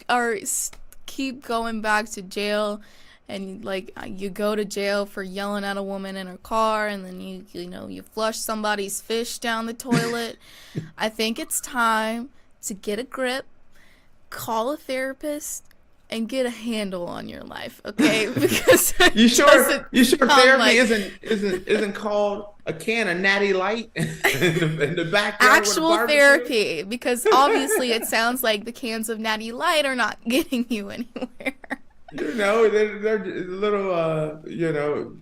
keep going back to jail, and like you go to jail for yelling at a woman in her car, and then you flush somebody's fish down the toilet. I think it's time to get a grip, call a therapist, and get a handle on your life, okay? Because you sure therapy isn't called a can of Natty Light in the backyard? Actual therapy, because obviously it sounds like the cans of Natty Light are not getting you anywhere. They're little,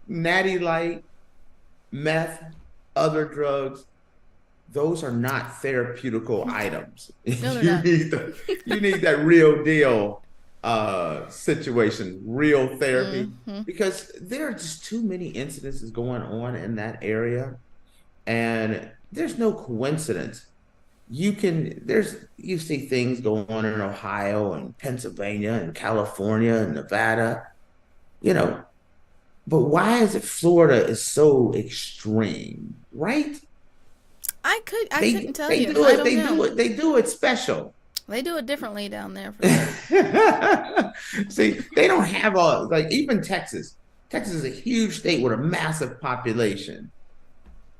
Natty Light, meth, other drugs. Those are not therapeutical items. No, they're not. You need that real deal situation, real therapy, because there are just too many incidences going on in that area, and there's no coincidence. You see things going on in Ohio and Pennsylvania and California and Nevada, but why is it Florida is so extreme, right? I couldn't tell you. They do it special. They do it differently down there. For sure. See, they don't have even Texas. Texas is a huge state with a massive population.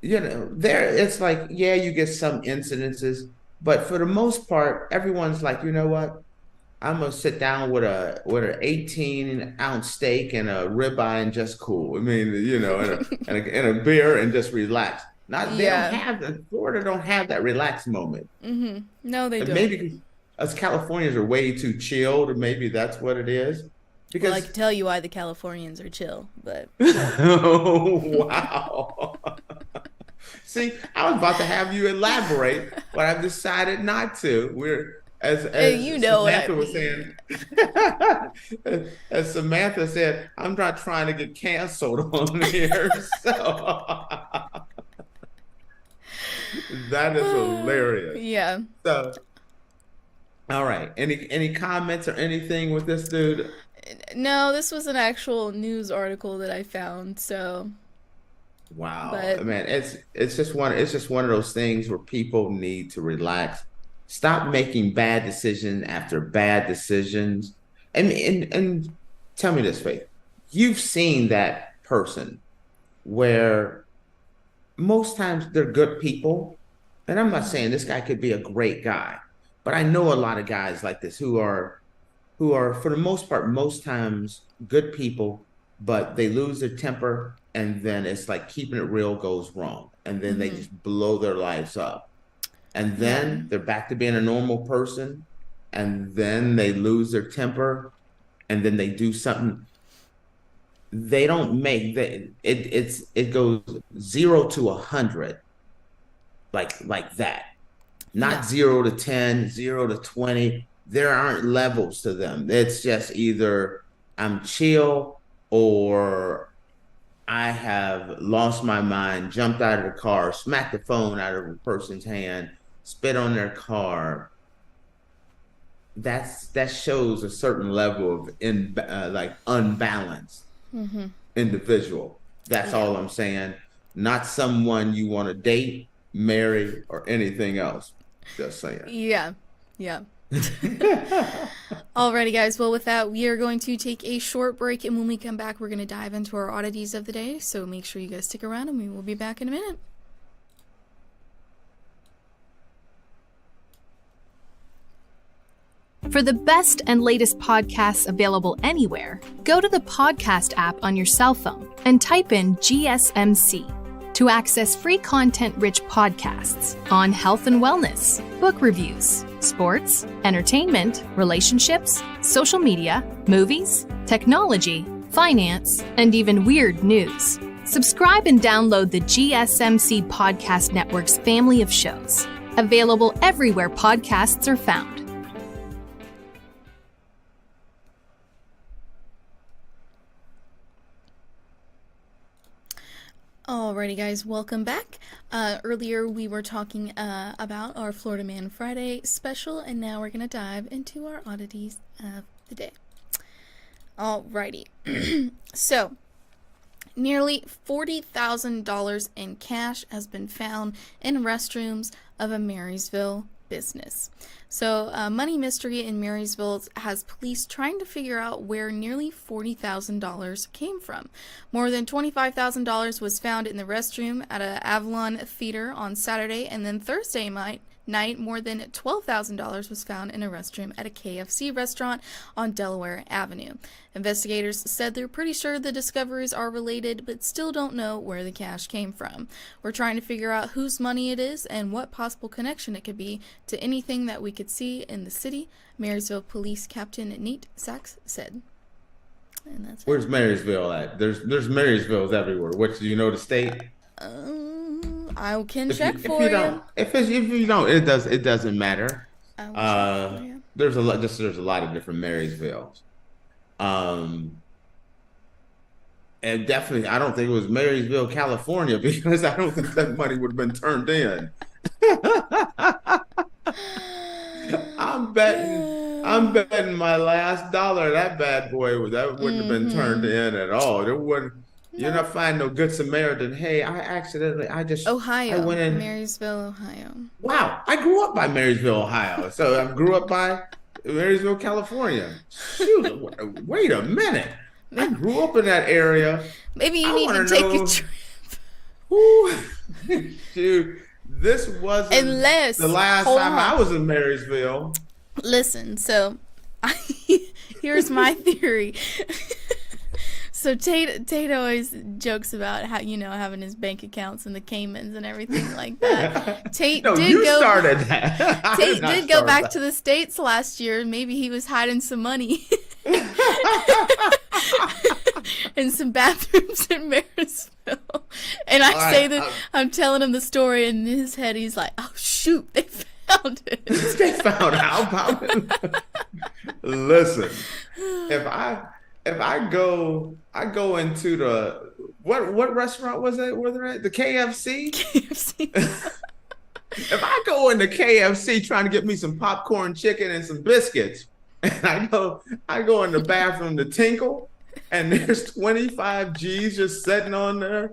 There it's like, yeah, you get some incidences, but for the most part, everyone's like, you know what? I'm gonna sit down with an 18-ounce steak and a ribeye and just cool. I mean, and a beer and just relax. Florida don't have that relaxed moment. Mm-hmm. No, they don't. Maybe us Californians are way too chilled, maybe that's what it is. Because I can tell you why the Californians are chill, but oh, wow. See, I was about to have you elaborate, but I've decided not to. We're as Samantha was saying. As Samantha said, I'm not trying to get canceled on here. So that is hilarious. Yeah. So, all right. Any comments or anything with this dude? No, this was an actual news article that I found. So. Wow, man, it's just one of those things where people need to relax, stop making bad decision after bad decisions, and tell me this, Faith, you've seen that person where most times they're good people, and I'm not saying this guy could be a great guy, but I know a lot of guys like this who are for the most part most times good people, but they lose their temper. And then it's like keeping it real goes wrong. And then they just blow their lives up. And then they're back to being a normal person. And then they lose their temper. And then they do something. They don't make it goes 0 to 100 like that. Not 0 to 10, 0 to 20. There aren't levels to them. It's just either I'm chill or I have lost my mind, jumped out of the car, smacked the phone out of a person's hand, spit on their car. That shows a certain level of unbalanced individual. That's all I'm saying. Not someone you want to date, marry, or anything else. Just saying. Yeah. Alrighty, guys. Well, with that, we are going to take a short break, and when we come back, we're going to dive into our oddities of the day. So make sure you guys stick around, and we will be back in a minute. For the best and latest podcasts available anywhere, go to the podcast app on your cell phone and type in GSMC to access free content-rich podcasts on health and wellness, book reviews, sports, entertainment, relationships, social media, movies, technology, finance, and even weird news. Subscribe and download the GSMC Podcast Network's family of shows, available everywhere podcasts are found. Alrighty, guys, welcome back. Earlier we were talking about our Florida Man Friday special, and now we're going to dive into our oddities of the day. Alrighty. So, nearly $40,000 in cash has been found in restrooms of a Marysville business. So, Money Mystery in Marysville has police trying to figure out where nearly $40,000 came from. More than $25,000 was found in the restroom at an Avalon theater on Saturday, and then Thursday night, more than $12,000 was found in a restroom at a KFC restaurant on Delaware Avenue. Investigators said they're pretty sure the discoveries are related, but still don't know where the cash came from. We're trying to figure out whose money it is and what possible connection it could be to anything that we could see in the city, Marysville Police Captain Nate Sachs said. And that's Where's Marysville at? There's Marysvilles everywhere. Which, do you know the state? I can check If for you you. don't, it doesn't matter. I will check for you. There's a lot of different Marysvilles. And definitely, I don't think it was Marysville, California, because I don't think that money would have been turned in. I'm betting my last dollar that bad boy wouldn't have been turned in at all. There wouldn't. You're not finding no good Samaritan. Hey, Ohio. I went in Marysville, Ohio. Wow, I grew up by Marysville, Ohio. So I grew up by Marysville, California. Shoot, wait a minute. I grew up in that area. Maybe you need to take a trip. Dude, this wasn't the last time I was in Marysville. Listen, so here's my theory. So Tate always jokes about how, having his bank accounts in the Caymans and everything like that. Tate started that. Tate did go back to the States last year. Maybe he was hiding some money in some bathrooms in Marysville. And I'm telling him the story, and in his head he's like, "Oh shoot, they found it." They found out about it. Listen, if I go into the what restaurant was it? Were they at the KFC? KFC. If I go into KFC trying to get me some popcorn chicken and some biscuits, and I go in the bathroom to tinkle, and there's 25 G's just sitting on there,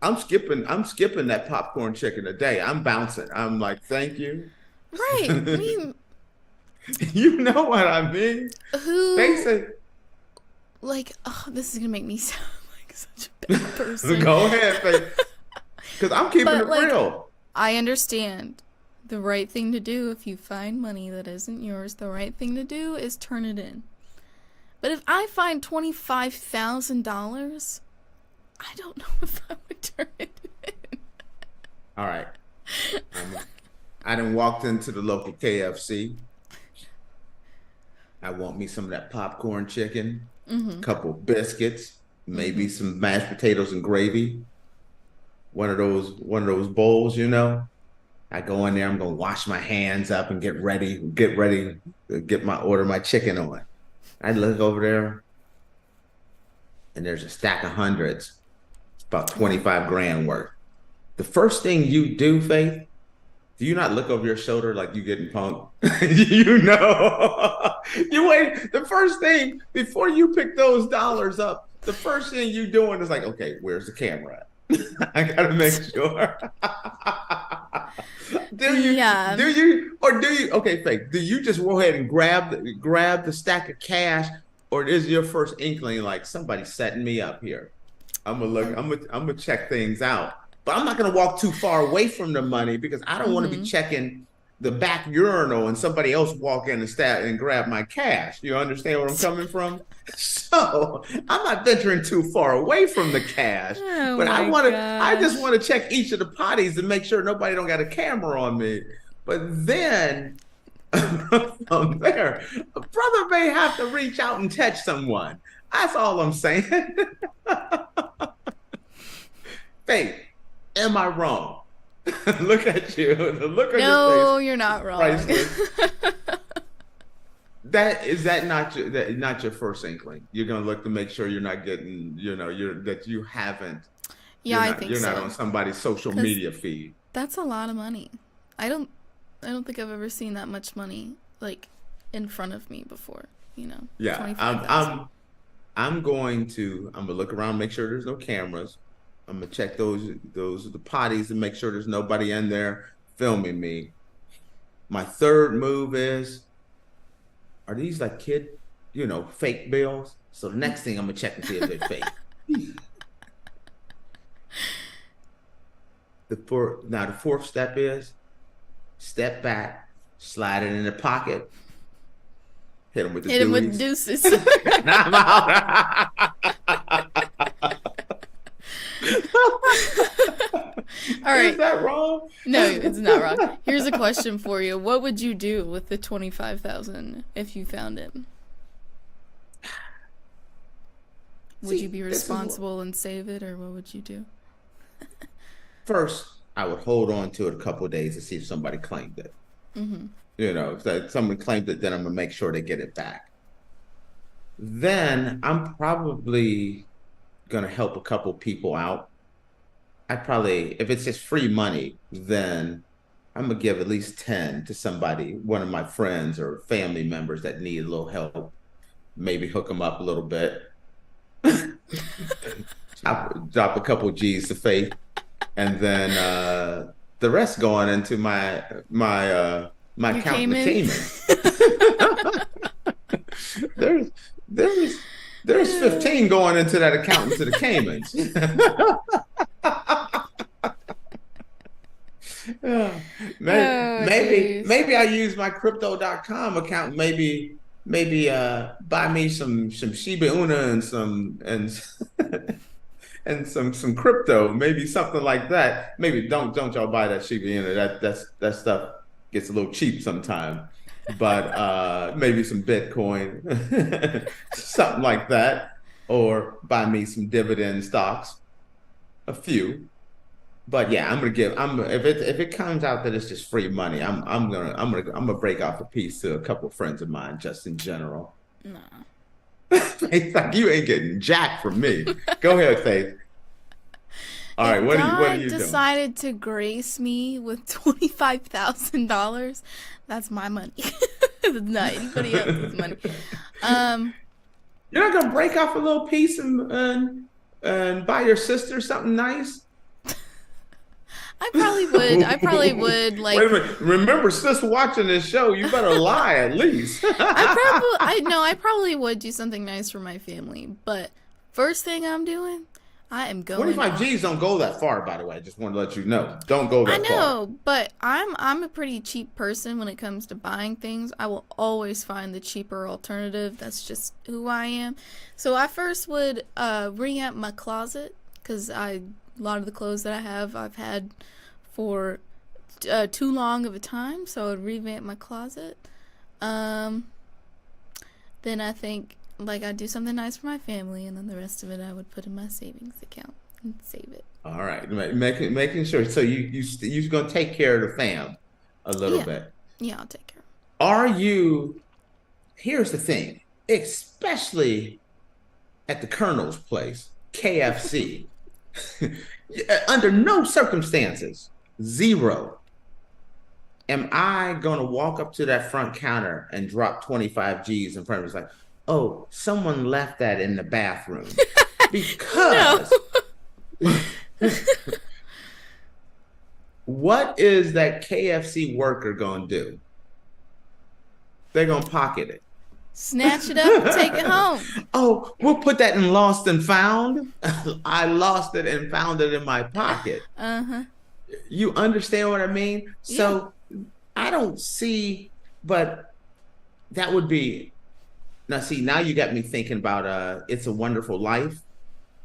I'm skipping that popcorn chicken today. I'm bouncing. I'm like, thank you. Right. I mean, you know what I mean? They say. Like, this is gonna make me sound like such a bad person. Go ahead, because I'm keeping it real. I understand the right thing to do if you find money that isn't yours. The right thing to do is turn it in. But if I find $25,000, I don't know if I would turn it in. All right, I done walked into the local KFC. I want me some of that popcorn chicken. A couple biscuits, maybe some mashed potatoes and gravy. One of those bowls, I go in there, I'm gonna wash my hands up and get ready to order my chicken on. I look over there, and there's a stack of hundreds. It's about 25 grand worth. The first thing you do, Faith, do you not look over your shoulder like you getting punked? You wait. The first thing, before you pick those dollars up, the first thing you doing is like, okay, where's the camera? I gotta make sure. Okay, Faith, do you just go ahead and grab the stack of cash, or is your first inkling like somebody's setting me up here? I'm gonna check things out. But I'm not going to walk too far away from the money, because I don't want to be checking the back urinal and somebody else walk in and grab my cash. You understand where I'm coming from? So I'm not venturing too far away from the cash, but I just want to check each of the potties and make sure nobody don't got a camera on me. But then from there, a brother may have to reach out and touch someone. That's all I'm saying. Faith, am I wrong? Look at you. The look on No, your face. you're not wrong. Priceless. That not your first inkling? You're gonna look to make sure you're not getting, that you haven't. Yeah, I think you're so. not on somebody's social media feed. That's a lot of money. I don't think I've ever seen that much money like in front of me before. Yeah, 25,000. I'm gonna look around, make sure there's no cameras. I'm gonna check those the potties and make sure there's nobody in there filming me. My third move is, are these like fake bills? So the next thing I'm gonna check and see if they're fake. The fourth step is step back, slide it in the pocket, hit him with the deuces. And I'm out. All right. Is that wrong? No, it's not wrong. Here's a question for you. What would you do with the 25,000 if you found it? Would you be responsible and save it, or what would you do? First, I would hold on to it a couple of days to see if somebody claimed it. Mm-hmm. If someone claimed it, then I'm gonna make sure they get it back. Then I'm probably gonna help a couple people out. If it's just free money, then I'm gonna give at least 10 to somebody, one of my friends or family members that need a little help. Maybe hook them up a little bit. Drop a couple G's to Faith, and then the rest going into my account in the Caymans. There's 15 going into that account into the Caymans. Maybe I use my crypto.com account. Maybe buy me some Shiba Inu and some crypto, maybe something like that. Maybe don't y'all buy that Shiba Inu. That stuff gets a little cheap sometime. But maybe some Bitcoin, something like that, or buy me some dividend stocks, a few. But yeah, if it comes out that it's just free money, I'm gonna break off a piece to a couple of friends of mine, just in general. No. It's like, you ain't getting jack from me. Go ahead, Faith. All right, what are you doing? Decided to grace me with $25,000. That's my money. It's not anybody else's money. You're not gonna break off a little piece and buy your sister something nice? I probably would. Like, wait a minute. Remember, sis watching this show, you better lie at least. I probably would do something nice for my family. But first thing I'm doing, I am going. 25 G's don't go that far, by the way. I just want to let you know. Don't go that far. I know, but I'm a pretty cheap person when it comes to buying things. I will always find the cheaper alternative. That's just who I am. So I first would ring out my closet, because a lot of the clothes that I have, I've had for too long of a time. So I would revamp my closet. Then I think, like, I'd do something nice for my family, and then the rest of it I would put in my savings account and save it. All right, making sure. So you're gonna take care of the fam a little bit. Yeah, I'll take care. Here's the thing, especially at the Colonel's place, KFC. Under no circumstances, zero, am I gonna walk up to that front counter and drop 25 G's in front of us like, oh, someone left that in the bathroom. Because what is that KFC worker gonna do? They're gonna pocket it. Snatch it up and take it home. Oh, we'll put that in lost and found. I lost it and found it in my pocket. Uh-huh. You understand what I mean? So I don't see, but that would be, now see, now you got me thinking about It's a Wonderful Life,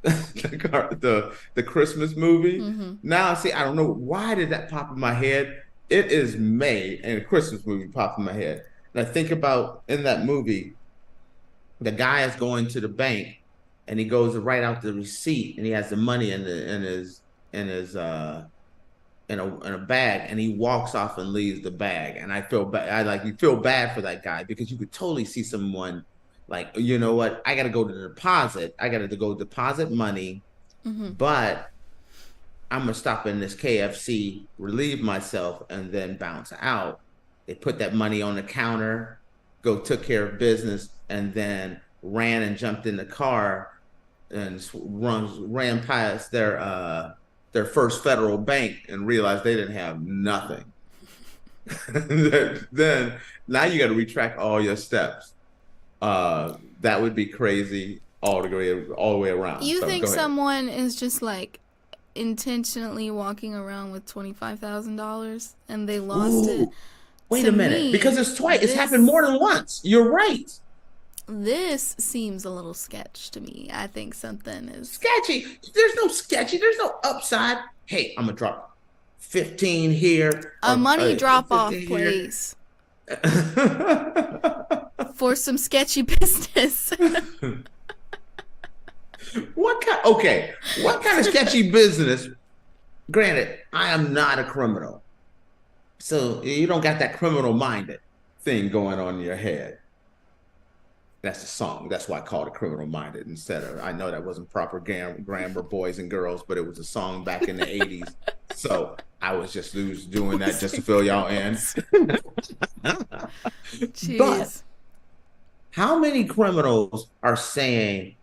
the Christmas movie. Mm-hmm. Now, see, I don't know, why did that pop in my head? It is May, and a Christmas movie popped in my head. And I think about, in that movie, the guy is going to the bank, and he goes to write out the receipt, and he has the money in in his in a bag, and he walks off and leaves the bag. And I feel bad. You feel bad for that guy, because you could totally see someone like, you know what, I got to go to the deposit. I got to go deposit money, but I'm gonna stop in this KFC, relieve myself, and then bounce out. They put that money on the counter, took care of business, and then ran and jumped in the car and ran past their First Federal Bank and realized they didn't have nothing. Then now you got to retract all your steps. That would be crazy all the way around. You So, think go ahead. someone is just like intentionally walking around with $25,000 and they lost it? Wait To a minute, me, because it's twice. It's this- happened more than once. You're right. This seems a little sketch to me. I think something is Sketchy. There's no sketchy. There's no upside. Hey, I'm gonna drop 15 here. a money drop off 15 here. place for some sketchy business. What kind of sketchy business? Granted, I am not a criminal, so you don't got that criminal-minded thing going on in your head. That's the song. That's why I called it criminal-minded instead of. I know that wasn't proper grammar, boys and girls, but it was a song back in the '80s. So I was just doing that just to fill y'all in. Jeez. But how many criminals are saying,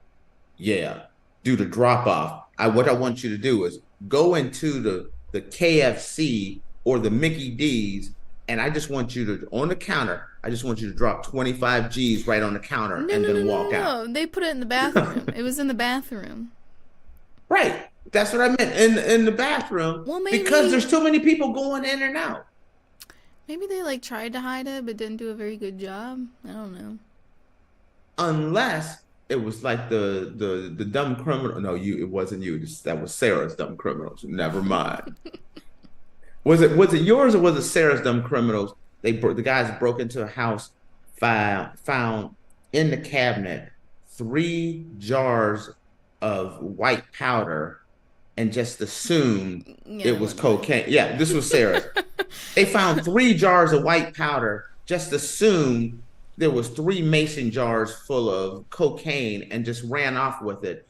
yeah, do the drop off? What I want you to do is go into the KFC or the Mickey D's, and I just want you to, on the counter, I just want you to drop 25 G's right on the counter and then walk out. No, they put it in the bathroom. It was in the bathroom. Right. That's what I meant. In the bathroom. Well, maybe- because there's too many people going in and out. Maybe they tried to hide it but didn't do a very good job. I don't know. Unless it was like the dumb criminal. No, it wasn't you. That was Sarah's dumb criminals. Never mind. Was it yours or was it Sarah's dumb criminals? The guys broke into a house, found in the cabinet 3 jars of white powder, and just assumed it was cocaine. Yeah, this was Sarah's. They found 3 jars of white powder, just assumed there was 3 mason jars full of cocaine, and just ran off with it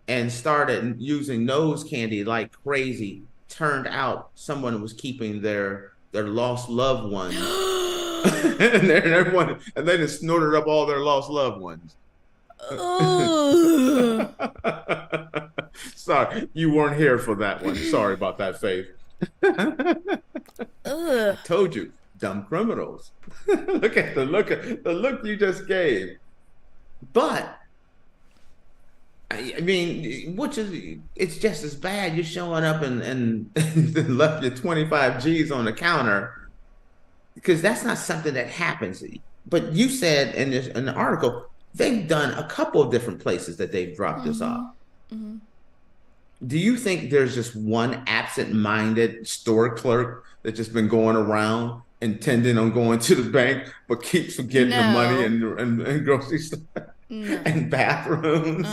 and started using nose candy like crazy. Turned out someone was keeping their lost loved ones. and they just snorted up all their lost loved ones. Sorry, you weren't here for that one. Sorry about that, Faith. I told you, dumb criminals. Look at the look you just gave. But I mean, it's just as bad. You're showing up and left your 25 G's on the counter, because that's not something that happens. But you said in the article, they've done a couple of different places that they've dropped this off. Mm-hmm. Do you think there's just one absent-minded store clerk that's just been going around intending on going to the bank, but keeps forgetting the money and grocery store and bathrooms?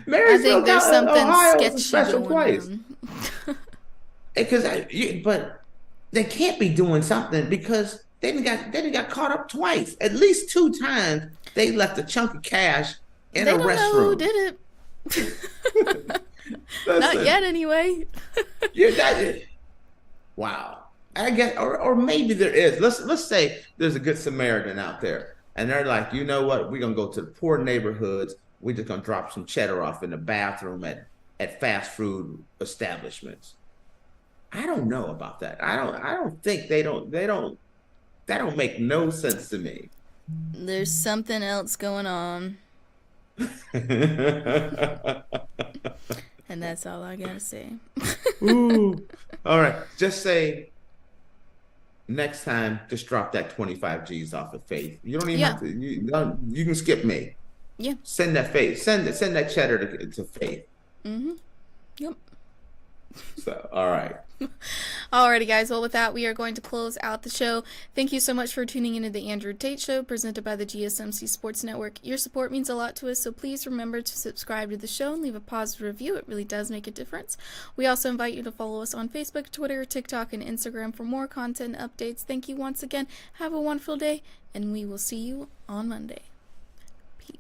I think there's something sketchy special going place. on. But they can't be doing something, because they didn't got caught up twice. At least 2 times they left a chunk of cash in They a don't restroom. know who did it. Not yet, anyway. Wow. I guess, or maybe there is. Let's say there's a good Samaritan out there, and they're like, you know what? We're gonna go to the poor neighborhoods. We're just gonna drop some cheddar off in the bathroom at fast food establishments. I don't know about that. I don't think they don't. That don't make no sense to me. There's something else going on, and that's all I gotta say. Ooh. All right. Just say next time, just drop that 25 G's off of Faith. You don't even have to. You can skip me. Yeah. Send that Faith. Send that cheddar to Faith. Mm-hmm. Yep. So, all right. Alrighty, guys. Well, with that, we are going to close out the show. Thank you so much for tuning into the Andrew Tate Show, presented by the GSMC Sports Network. Your support means a lot to us, so please remember to subscribe to the show and leave a positive review. It really does make a difference. We also invite you to follow us on Facebook, Twitter, TikTok, and Instagram for more content updates. Thank you once again. Have a wonderful day, and we will see you on Monday. Peace.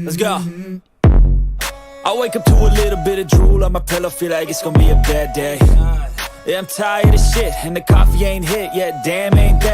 Let's go. I wake up to a little bit of drool on my pillow, feel like it's gonna be a bad day. Yeah, I'm tired of shit, and the coffee ain't hit yet, damn ain't that